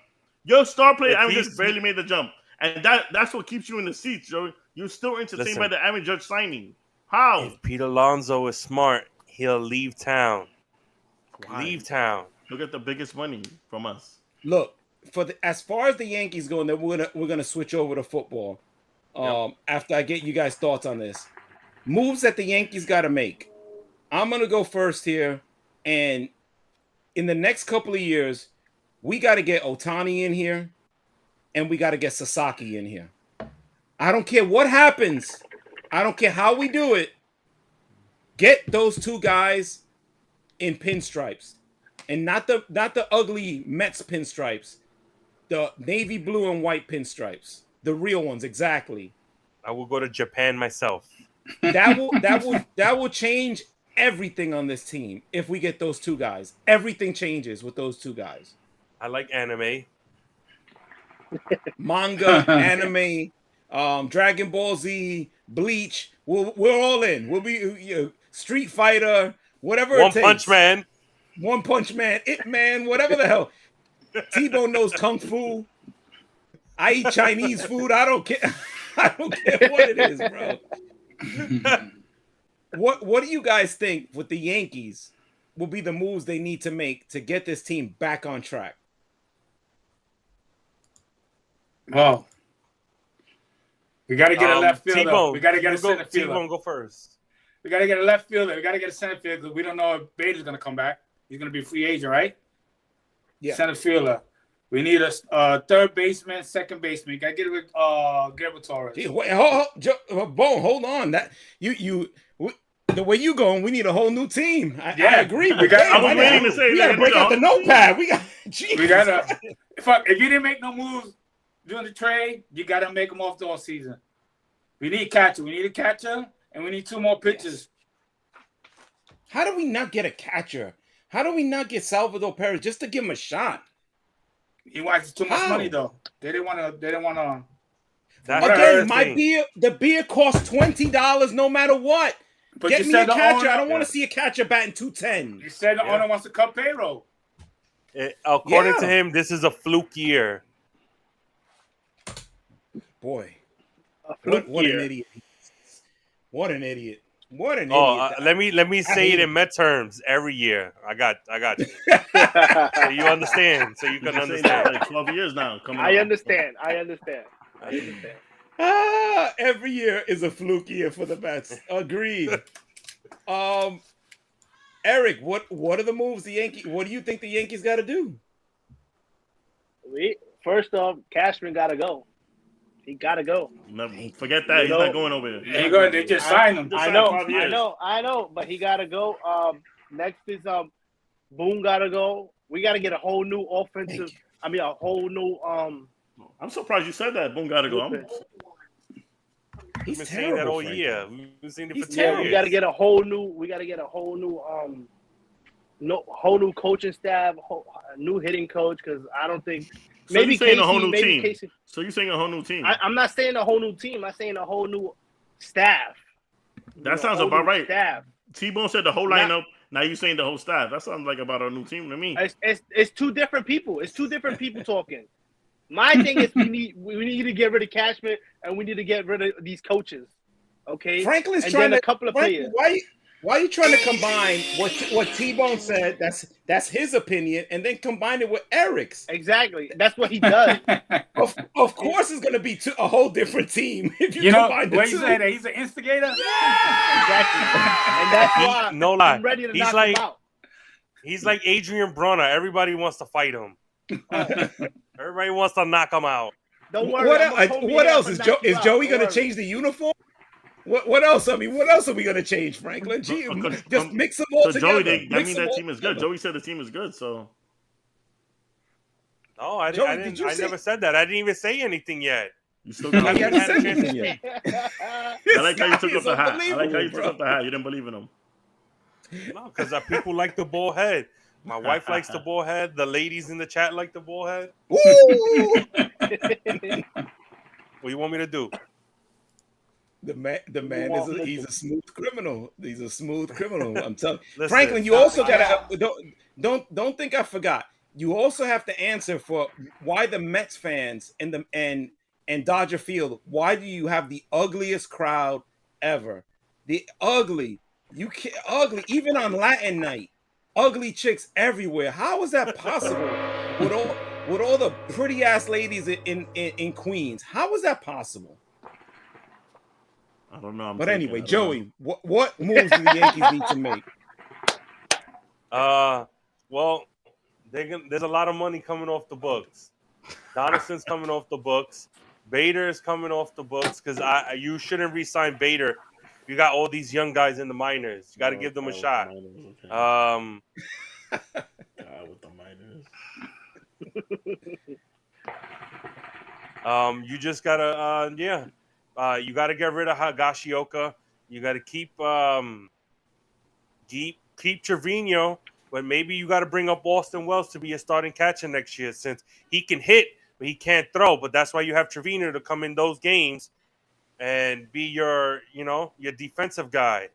Your star player Aaron just barely made the jump, and that's what keeps you in the seats, Joey. You're still entertained by the Aaron Judge signing. How? If Pete Alonso is smart, he'll leave town. Why? Leave town. He'll get the biggest money from us. Look, as far as the Yankees go, then we're gonna switch over to football. After I get you guys' thoughts on this, moves that the Yankees got to make. I'm gonna go first here, and in the next couple of years, we got to get Ohtani in here, and we got to get Sasaki in here. I don't care what happens. I don't care how we do it. Get those 2 guys in pinstripes, and not the ugly Mets pinstripes, the navy blue and white pinstripes, the real ones, exactly. I will go to Japan myself. That will change everything on this team if we get those 2 guys. Everything changes with those 2 guys. I like anime. Manga, anime, Dragon Ball Z, Bleach. We're all in. We'll be Street Fighter, whatever it takes. One Punch Man, Ip Man, whatever the hell. T-Bone knows Kung Fu. I eat Chinese food. I don't care. I don't care what it is, bro. What do you guys think with the Yankees will be the moves they need to make to get this team back on track? Well, we got to get a left fielder. T-Bone, we got to get a center fielder. T-Bone, go first. We got to get a left fielder. We got to get a center fielder because we don't know if Bader's going to come back. He's going to be a free agent, right? Yeah. Center fielder. We need a third baseman, second baseman. You got to get it with Guillermo Torres. Wait, Bone, hold on. That the way you going, we need a whole new team. I agree. I was waiting to say we got to break out the notepad. We got to. If you didn't make no moves during the trade, you got to make them off the all season. We need catcher. We need a catcher, and we need 2 more pitchers. How do we not get a catcher? How do we not get Salvador Perez just to give him a shot? He wants too much money though. They didn't want to. Again, the beer costs $20 no matter what. But get me a catcher. I don't want to see a catcher batting .210. You said the owner wants to cut payroll. According to him, this is a fluke year. Boy, what an idiot! What an idiot! What an idiot! Let me say it in Met terms. Every year, I got you. So you understand. So you can understand. Like 12 years now. I understand. Every year is a fluke year for the Mets. Agreed. Eric, what are the moves the Yankees? What do you think the Yankees got to do? First off, Cashman got to go. He got to go. No, forget that. He's not going over there. They just signed him. I know, but he got to go. Next is Boone got to go. We got to get a whole new offensive. I mean, a whole new. I'm surprised you said that. Boone got to go. He's been saying that all year. We've been seeing it for 2 years. We got to get a whole new. whole new coaching staff, new hitting coach. Because I don't think So maybe you're saying Casey, a whole new maybe team. Casey. So you're saying a whole new team. I'm not saying a whole new team. I'm saying a whole new staff. That sounds about right. Staff. T-Bone said the whole lineup. Now you're saying the whole staff. That sounds like about a new team to me. It's two different people. It's two different people talking. My thing is we need to get rid of Cashman and we need to get rid of these coaches. Okay, Franklin's and trying then to a couple of Franklin, players. Why are you trying to combine what T-Bone said? That's his opinion, and then combine it with Eric's. Exactly. That's what he does. Of course, it's going to be a whole different team if you know combine the what two. you say that he's an instigator. Exactly. And that's why no lie. I'm ready to He's knock like him out. he's like Adrian Brunner. Everybody wants to fight him. Everybody wants to knock him out. Don't worry. What else is Joey going to change? change the uniform? What else? I mean, what else are we going to change, Franklin? Gee, just mix them all together. Joey, that means that team is good. Joey said the team is good, so. No, I never said that. I didn't even say anything yet. You still got He hasn't said anything yet. I like how you took off the hat. I like how you took off the hat. You didn't believe in him. No, because people like the ball head. My wife likes the ball head. The ladies in the chat like the ball head. Ooh! What do you want me to do? The man he's a smooth criminal. He's a smooth criminal. I'm telling you. Listen, Franklin, you also gotta don't think I forgot. You also have to answer for why the Mets fans and Dodger Field. Why do you have the ugliest crowd ever? The ugly. You can't ugly even on Latin night. Ugly chicks everywhere. How is that possible? with all the pretty ass ladies in Queens. How is that possible? I don't know. But anyway, Joey, what moves do the Yankees need to make? Well, there's a lot of money coming off the books. Donaldson's coming off the books. Bader is coming off the books because you shouldn't re-sign Bader. You got all these young guys in the minors. You got to give them a shot. God, with the minors. You just gotta, you gotta get rid of Higashioka. You gotta keep Trevino, but maybe you gotta bring up Austin Wells to be a starting catcher next year since he can hit, but he can't throw. But that's why you have Trevino to come in those games and be your defensive guy.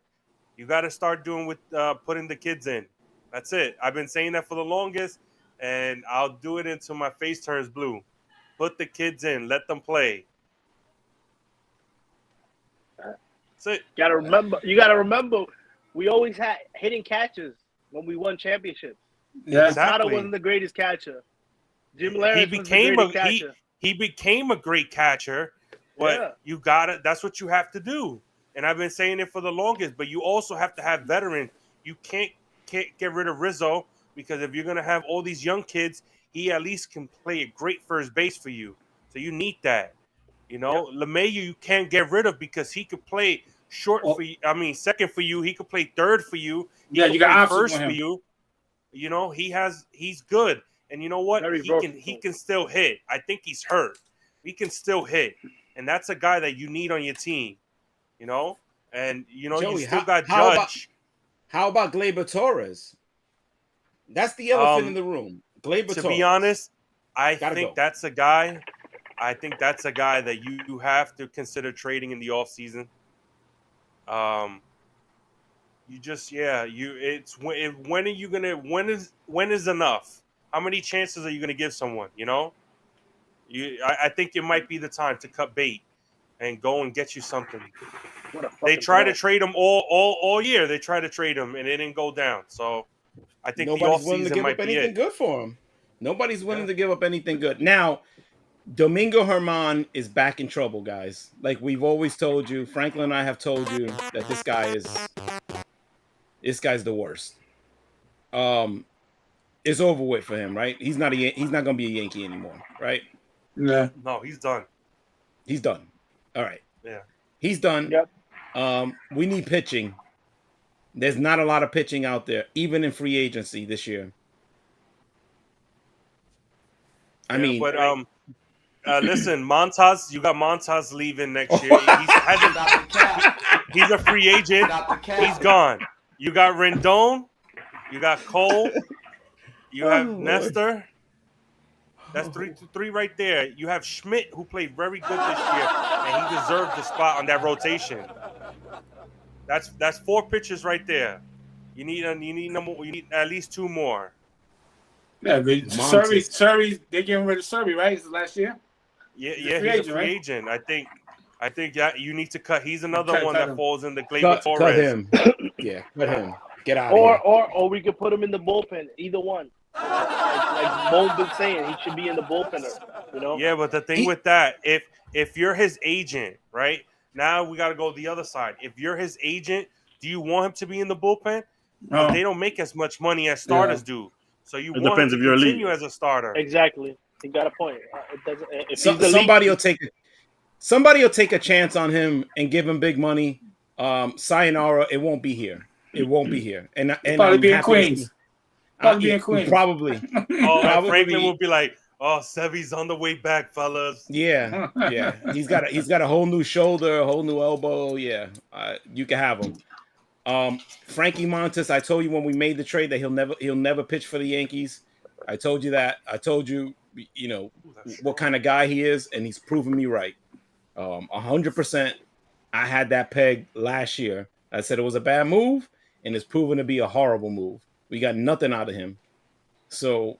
You got to start doing with putting the kids in. That's it. I've been saying that for the longest, and I'll do it until my face turns blue. Put the kids in. Let them play. That's it. You gotta remember, we always had hitting catchers when we won championships. Yeah, Sada wasn't the greatest catcher. Jim Larry was the greatest catcher. He became a great catcher, but you gotta. That's what you have to do. And I've been saying it for the longest. But you also have to have veterans. You can't get rid of Rizzo because if you're gonna have all these young kids, he at least can play a great first base for you. So you need that. LeMahieu you can't get rid of because he could play short for you. I mean, second for you. He could play third for you. You got first for you. He's good. And you know what? He can still hit. I think he's hurt. He can still hit. And that's a guy that you need on your team. And Joey, you still got Judge. How about Gleyber Torres? That's the elephant in the room. Gleyber Torres. To be honest, I think that's a guy that you have to consider trading in the offseason. When is enough? How many chances are you gonna give someone? I think it might be the time to cut bait and go and get you something. They try to trade him all year. They try to trade him and it didn't go down. So I think nobody's willing to give up anything good for him. Nobody's willing to give up anything good. Now, Domingo Germán is back in trouble, guys. Like we've always told you, Franklin and I have told you that this guy's the worst. It's over with for him, right? He's not going to be a Yankee anymore, right? Yeah. No, he's done. He's done. All right. Yeah. He's done. Yep. We need pitching. There's not a lot of pitching out there, even in free agency this year. Listen, Montas, you got Montas leaving next year. He's a free agent. He's gone. You got Rendon. You got Cole. You have Lord. Nestor. That's three right there. You have Schmidt, who played very good this year, and he deserved the spot on that rotation. That's 4 pitchers right there. You need at least 2 more. Yeah, but Surrey, they getting rid of Surrey, right? It's last year. Yeah, he's a free agent. I think you need to cut. He's another one that him. falls in the Gleyber Torres. Cut him. Yeah, cut him. Get out of here. Or we could put him in the bullpen. Either one. Like Mo's been saying, he should be in the bullpen. You know. Yeah, but the thing with that, if you're his agent, right now we got to go the other side. If you're his agent, do you want him to be in the bullpen? No. They don't make as much money as starters do. So you want depends him if to you're continue elite. as a starter. Exactly. You got a point. It doesn't. If somebody will take a chance on him and give him big money. Sayonara, it won't be here. It won't be here. And Probably be in Queens. Probably in Queens. Probably. Oh, Franklin will be like, "Oh, Sevy's on the way back, fellas." Yeah. He's got a whole new shoulder, a whole new elbow. Yeah, you can have him. Frankie Montas, I told you when we made the trade that he'll never pitch for the Yankees. I told you that. I told you, what kind of guy he is, and he's proven me right. 100%. I had that peg last year. I said it was a bad move, and it's proven to be a horrible move. We got nothing out of him. So,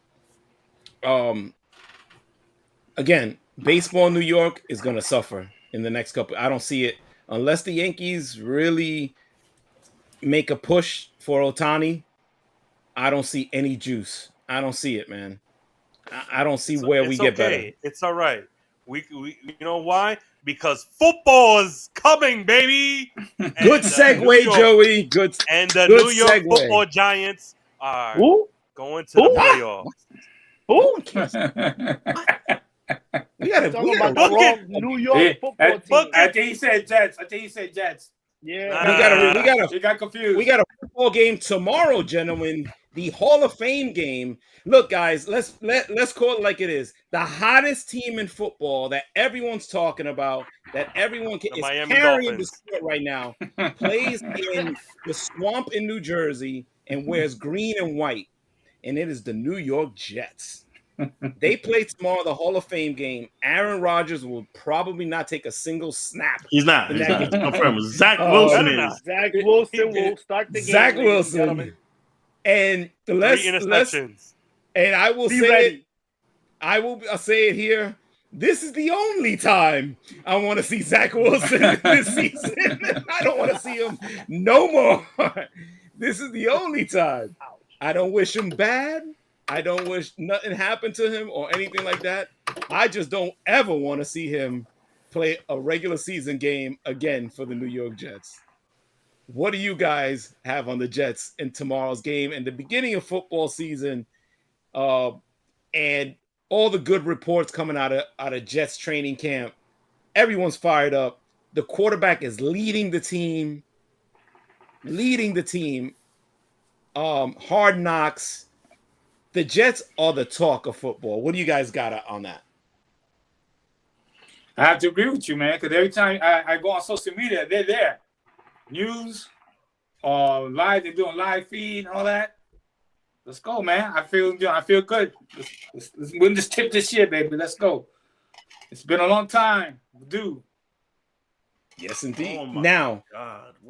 again, baseball in New York is going to suffer in the next couple. I don't see it unless the Yankees really make a push for Ohtani. I don't see any juice. I don't see it, man. I don't see where we get better. It's all right. We you know why? Because football is coming, baby. Good segue, Joey. Good. And the good New York segue. Football Giants are going to the playoffs. We gotta Talking about the wrong New York football team. I think he said Jets. Yeah. We got confused. We got a football game tomorrow, gentlemen. The Hall of Fame game. Look, guys, let's call it like it is. The hottest team in football that everyone's talking about, that everyone is carrying the sport right now, plays in the swamp in New Jersey and wears green and white, and it is the New York Jets. They play tomorrow, the Hall of Fame game. Aaron Rodgers will probably not take a single snap. He's not. Confirmed. Zach Wilson is. Zach Wilson will start the game. Zach Wilson. And and I will say it. I will say it here. This is the only time I want to see Zach Wilson this season. I don't want to see him no more. This is the only time. I don't wish him bad. I don't wish nothing happened to him or anything like that. I just don't ever want to see him play a regular season game again for the New York Jets. What do you guys have on the Jets in tomorrow's game and the beginning of football season, and all the good reports coming out of Jets training camp? Everyone's fired up. The quarterback is leading the team. Hard knocks. The Jets are the talk of football. What do you guys got on that? I have to agree with you, man, because every time I go on social media, they're there. News or live, they're doing live feed and all that. Let's go, man. I feel good. Let's win this tip this year, baby. Let's go. It's been a long time, dude. Yes, indeed. Oh now,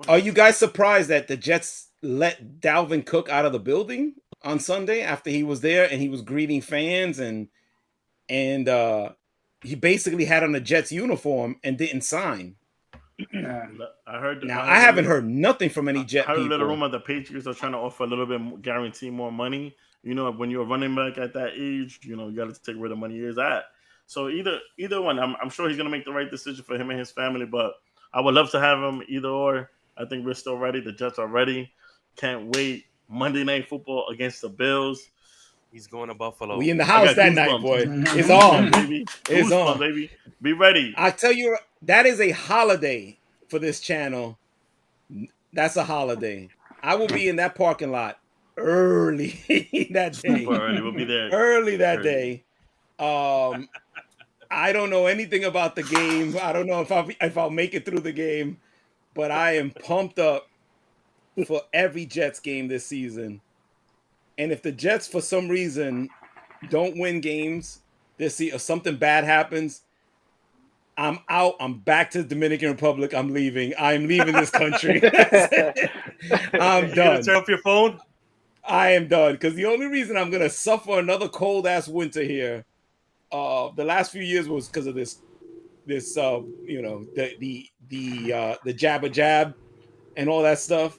are you guys surprised that the Jets let Dalvin Cook out of the building on Sunday after he was there and he was greeting fans and he basically had on a Jets uniform and didn't sign? I haven't heard nothing from any Jet people. I heard a little rumor the Patriots are trying to offer a little bit more, guarantee more money. When you're a running back at that age, you got to take where the money is at. So either one, I'm sure he's going to make the right decision for him and his family, but I would love to have him either or. I think we're still ready. The Jets are ready. Can't wait. Monday Night Football against the Bills. He's going to Buffalo. We in the house that night, boy. It's on, baby. It's on, baby. Be ready. I tell you, that is a holiday for this channel. That's a holiday. I will be in that parking lot early that day. Super early. We'll be there early that day. I don't know anything about the game. I don't know if I'll make it through the game, but I am pumped up for every Jets game this season. And if the Jets, for some reason, don't win games this year, or something bad happens, I'm out. I'm back to the Dominican Republic. I'm leaving. I'm leaving this country. I'm You gonna done. turn off your phone? I am done. Because the only reason I'm gonna suffer another cold ass winter here, the last few years was because of this you know, the jabba jab and all that stuff.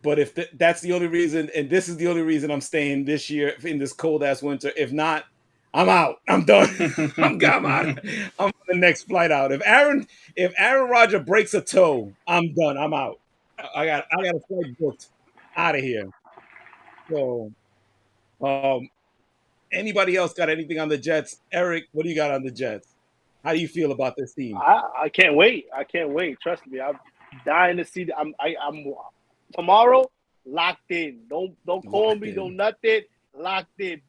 But if that's the only reason, and this is the only reason I'm staying this year in this cold ass winter, if not, I'm out. I'm done. I'm out. I'm on the next flight out. If Aaron Rodgers breaks a toe, I'm done. I'm out. I got a flight booked out of here. So, anybody else got anything on the Jets? Eric, what do you got on the Jets? How do you feel about this team? I can't wait. I can't wait. Trust me. I'm dying to see. I'm tomorrow locked in. Don't call Locked me. in. Don't nothing. Locked in.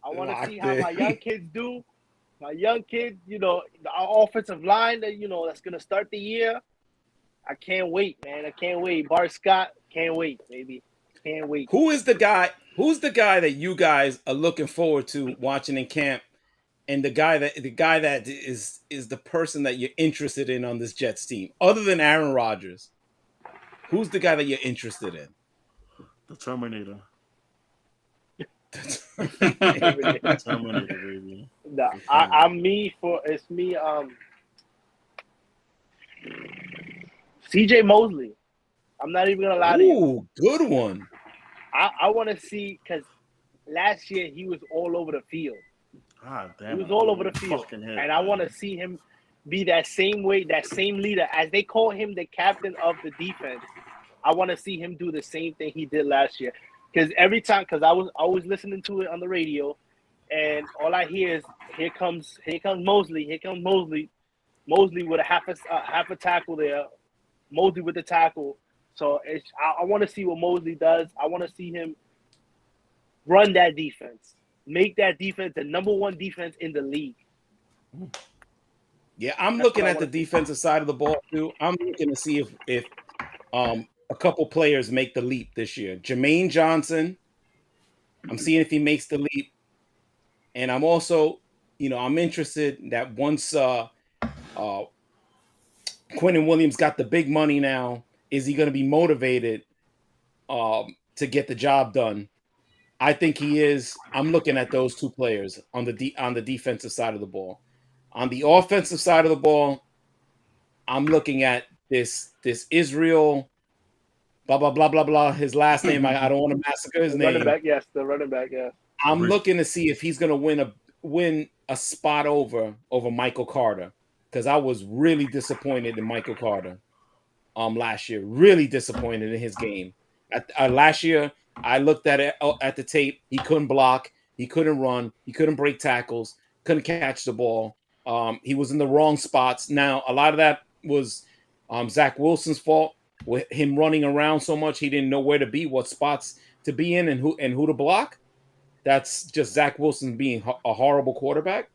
I want to see how my young kids do. My young kids, you know, our offensive line that that's gonna start the year. I can't wait, man. I can't wait. Bart Scott, can't wait, baby. Can't wait. Who's the guy that you guys are looking forward to watching in camp? And the guy that is the person that you're interested in on this Jets team, other than Aaron Rodgers, who's the guy that you're interested in? The Terminator. The Terminator, baby. No, it's me. CJ Mosley. I'm not even gonna lie to you. Ooh, good one. I want to see, because last year he was all over the field. Ah, damn. He was all over the field, and I want to see him be that same way, that same leader. As they call him the captain of the defense, I want to see him do the same thing he did last year. Because every time, because I was always listening to it on the radio, and all I hear is, here comes Mosley, Mosley with a half a tackle there, Mosley with the tackle. So I want to see what Mosley does. I want to see him run that defense. Make that defense the number one defense in the league. Yeah, I'm looking at the defensive side of the ball too. I'm looking to see if a couple players make the leap this year. Jermaine Johnson, I'm seeing if he makes the leap. And I'm also, I'm interested that once Quentin Williams got the big money now, is he going to be motivated to get the job done? I think he is. I'm looking at those two players on the defensive side of the ball. On the offensive side of the ball, I'm looking at this Israel, blah blah blah blah blah. His last name, I don't want to massacre his name. The running back, yes. I'm looking to see if he's going to win a spot over Michael Carter, because I was really disappointed in Michael Carter last year. Really disappointed in his game. Last year, I looked at the tape. He couldn't block. He couldn't run. He couldn't break tackles. Couldn't catch the ball. He was in the wrong spots. Now, a lot of that was Zach Wilson's fault, with him running around so much. He didn't know where to be, what spots to be in, and who to block. That's just Zach Wilson being a horrible quarterback.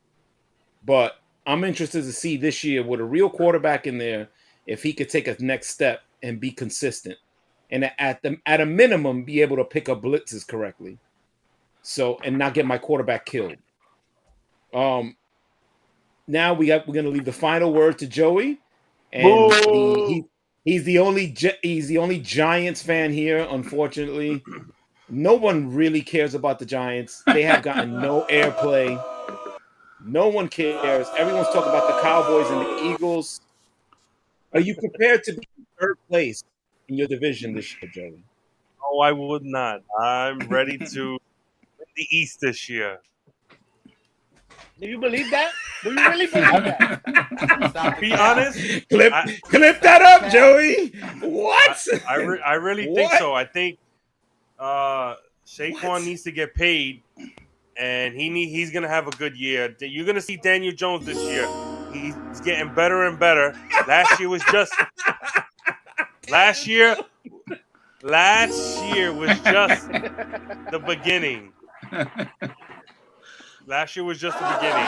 But I'm interested to see this year with a real quarterback in there, if he could take a next step and be consistent, and at a minimum be able to pick up blitzes correctly, so and not get my quarterback killed. Now we're gonna leave the final word to Joey, and he's the only Giants fan here. Unfortunately, no one really cares about the Giants. They have gotten no airplay. No one cares. Everyone's talking about the Cowboys and the Eagles. Are you prepared to be in third place in your division this year, Joey? No, I would not. I'm ready to win the East this year. Do you believe that? Do you really believe that? Be honest. Clip that up, Joey. What? I really think so. I think Saquon needs to get paid, and he's gonna have a good year. You're gonna see Daniel Jones this year. He's getting better and better. Last year was just the beginning. Last year was just the beginning.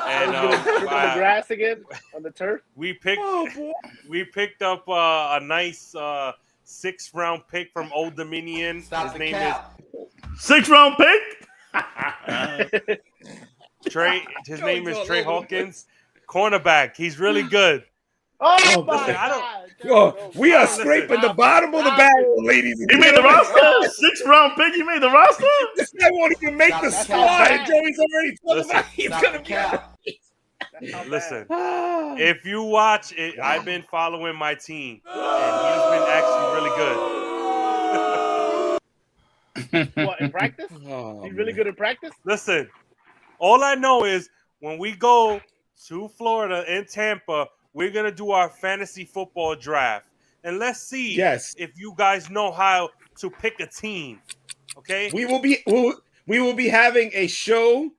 And on the grass again, on the turf. We picked up a nice 6th round pick from Old Dominion. His name is 6th-round pick. Trey, his name is all Trey over the Hawkins, cornerback. He's really good. Oh my listen, God! Oh, we are Listen. scraping the bottom of the barrel, ladies and He made the gentlemen. roster. 6th-round pick. He made the roster. This guy won't even make the Stop squad, the and Joey's already talking Listen. about he's Stop gonna the be. cap. Listen, Ah. if you watch it, I've been following my team, and he's been actually really good. What, in practice? Oh, He's really man. good in practice? Listen, all I know is when we go to Florida in Tampa, we're gonna do our fantasy football draft, and let's see Yes. if you guys know how to pick a team. Okay, We will be having a show.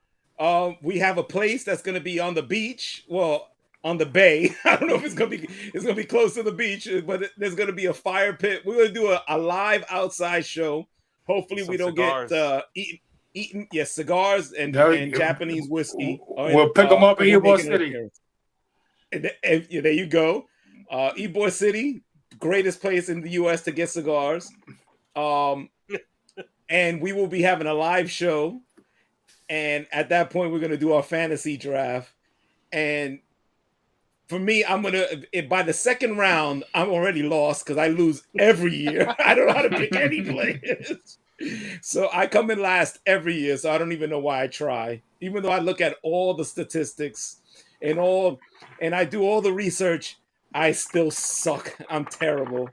We have a place that's going to be on the beach. Well, on the bay. I don't know if it's going to be close to the beach, but there's going to be a fire pit. We're going to do a live outside show. Hopefully, Some we don't cigars. get eating cigars and Japanese whiskey. We'll pick them up in Ybor City. And there you go. Ybor City, greatest place in the U.S. to get cigars. And we will be having a live show. And at that point, we're going to do our fantasy draft. And for me, by the second round, I'm already lost because I lose every year. I don't know how to pick any players. So I come in last every year. So I don't even know why I try. Even though I look at all the statistics and I do all the research, I still suck. I'm terrible.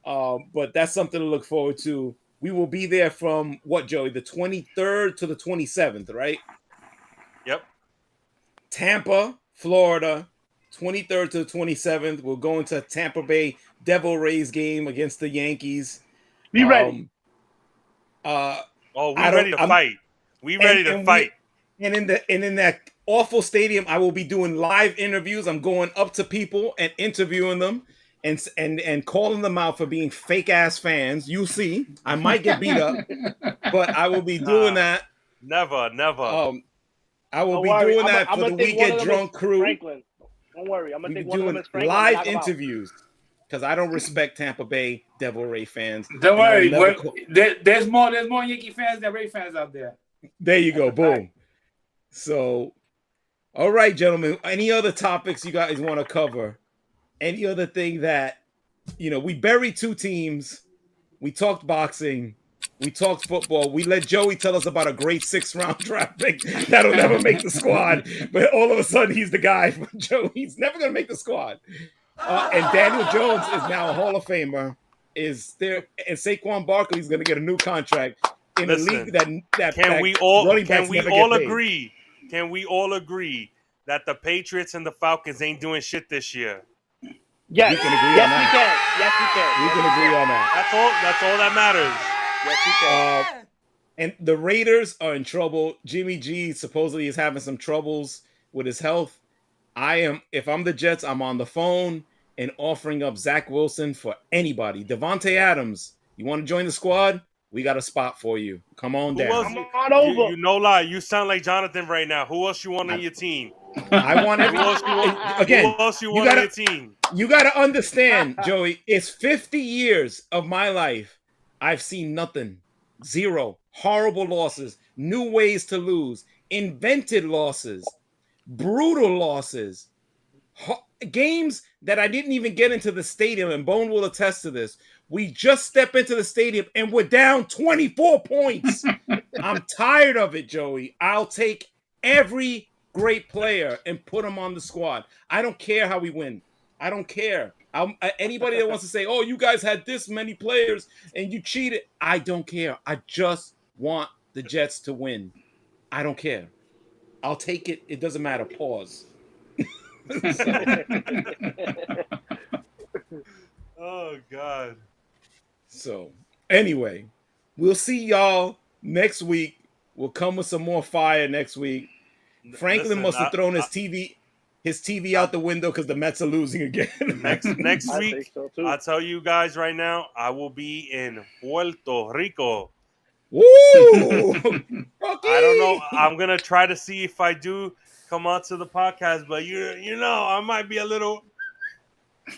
But that's something to look forward to. We will be there from what, Joey? The 23rd to the 27th, right? Yep. Tampa, Florida, 23rd to the 27th. We're going to Tampa Bay Devil Rays game against the Yankees. Be ready. We ready to fight. We ready to fight. And in that awful stadium, I will be doing live interviews. I'm going up to people and interviewing them. And calling them out for being fake ass fans. You see, I might get beat up, but I will be doing that. Never. I will be doing that for the We Get Drunk crew. Franklin. Don't worry, I'm gonna take one of them as Franklin. Live interviews because I don't respect Tampa Bay Devil Ray fans. Don't worry, there's more Yankee fans than Ray fans out there. There you go, boom. So, all right, gentlemen. Any other topics you guys want to cover? Any other thing that, we buried two teams. We talked boxing. We talked football. We let Joey tell us about a great 6th-round draft pick that'll never make the squad. But all of a sudden, he's the guy. Joe, he's never going to make the squad. And Daniel Jones is now a Hall of Famer. Is there? And Saquon Barkley is going to get a new contract in a league that Can we all agree? Can we all agree that the Patriots and the Falcons ain't doing shit this year? Yes, we can agree on that. Yes, we can. We can agree on that. That's all that matters. Yes, we can. And the Raiders are in trouble. Jimmy G supposedly is having some troubles with his health. If I'm the Jets, I'm on the phone and offering up Zach Wilson for anybody. Devante Adams, you want to join the squad? We got a spot for you. Come on down. Come on over. You no lie. You sound like Jonathan right now. Who else you want on your team? I want Who else you want on your team? You got to understand, Joey, it's 50 years of my life. I've seen nothing. Zero. Horrible losses. New ways to lose. Invented losses. Brutal losses. Games that I didn't even get into the stadium, and Bone will attest to this. We just step into the stadium and we're down 24 points. I'm tired of it, Joey. I'll take every great player and put them on the squad. I don't care how we win. I don't care. Anybody that wants to say, oh, you guys had this many players and you cheated. I don't care. I just want the Jets to win. I don't care. I'll take it. It doesn't matter. Pause. Oh, God. So, anyway, we'll see y'all next week. We'll come with some more fire next week. Franklin must have thrown his TV out the window because the Mets are losing again. Next week, I'll tell you guys right now, I will be in Puerto Rico. Woo! I don't know. I'm going to try to see if I do come on to the podcast, but you know, I might be a little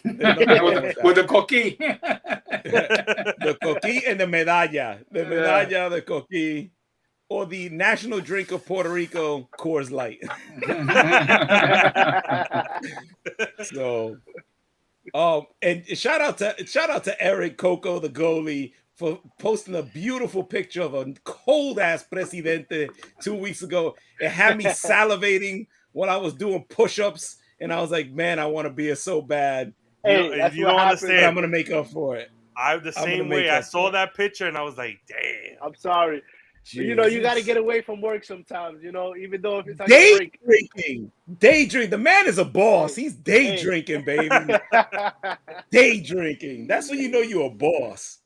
with the coquille. The coquille and the medalla. The medalla, the coquille. Or the national drink of Puerto Rico, Coors Light. So, and shout out to Eric Coco, the goalie, for posting a beautiful picture of a cold ass Presidente 2 weeks ago. It had me salivating when I was doing push-ups, and I was like, man, I want to be so bad. Hey, you don't understand. But I'm gonna make up for it. I'm the same way. I saw that picture and I was like, damn. I'm sorry. Jesus. You know, you got to get away from work sometimes, you know, even though if it's like day a break. drinking. Day drink. The man is a boss. He's day drinking, baby. Day drinking. That's when you know you're a boss.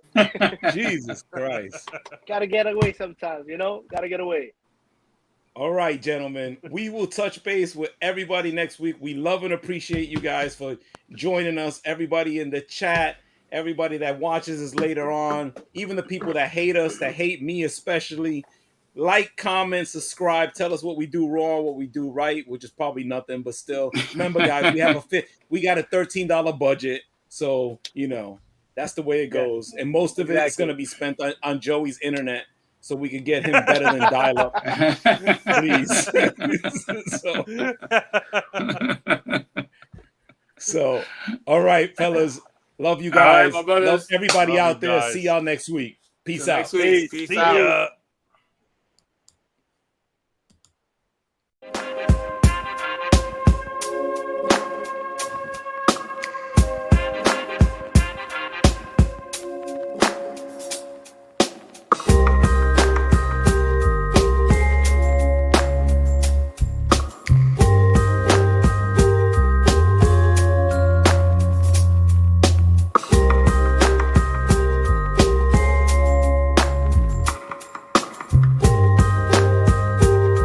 Jesus Christ. Got to get away sometimes, you know? Got to get away. All right, gentlemen. We will touch base with everybody next week. We love and appreciate you guys for joining us. Everybody in the chat. Everybody that watches us later on, even the people that hate us, that hate me especially, like, comment, subscribe, tell us what we do wrong, what we do right, which is probably nothing, but still, remember, guys, we got a $13 budget, so you know that's the way it goes, and most of it is going to be spent on Joey's internet, so we can get him better than dial-up, please. So, all right, fellas. Love you guys. All right, my brothers. Love everybody Love out you there. guys. See y'all next week. Peace out. Next week. Peace out. Ya.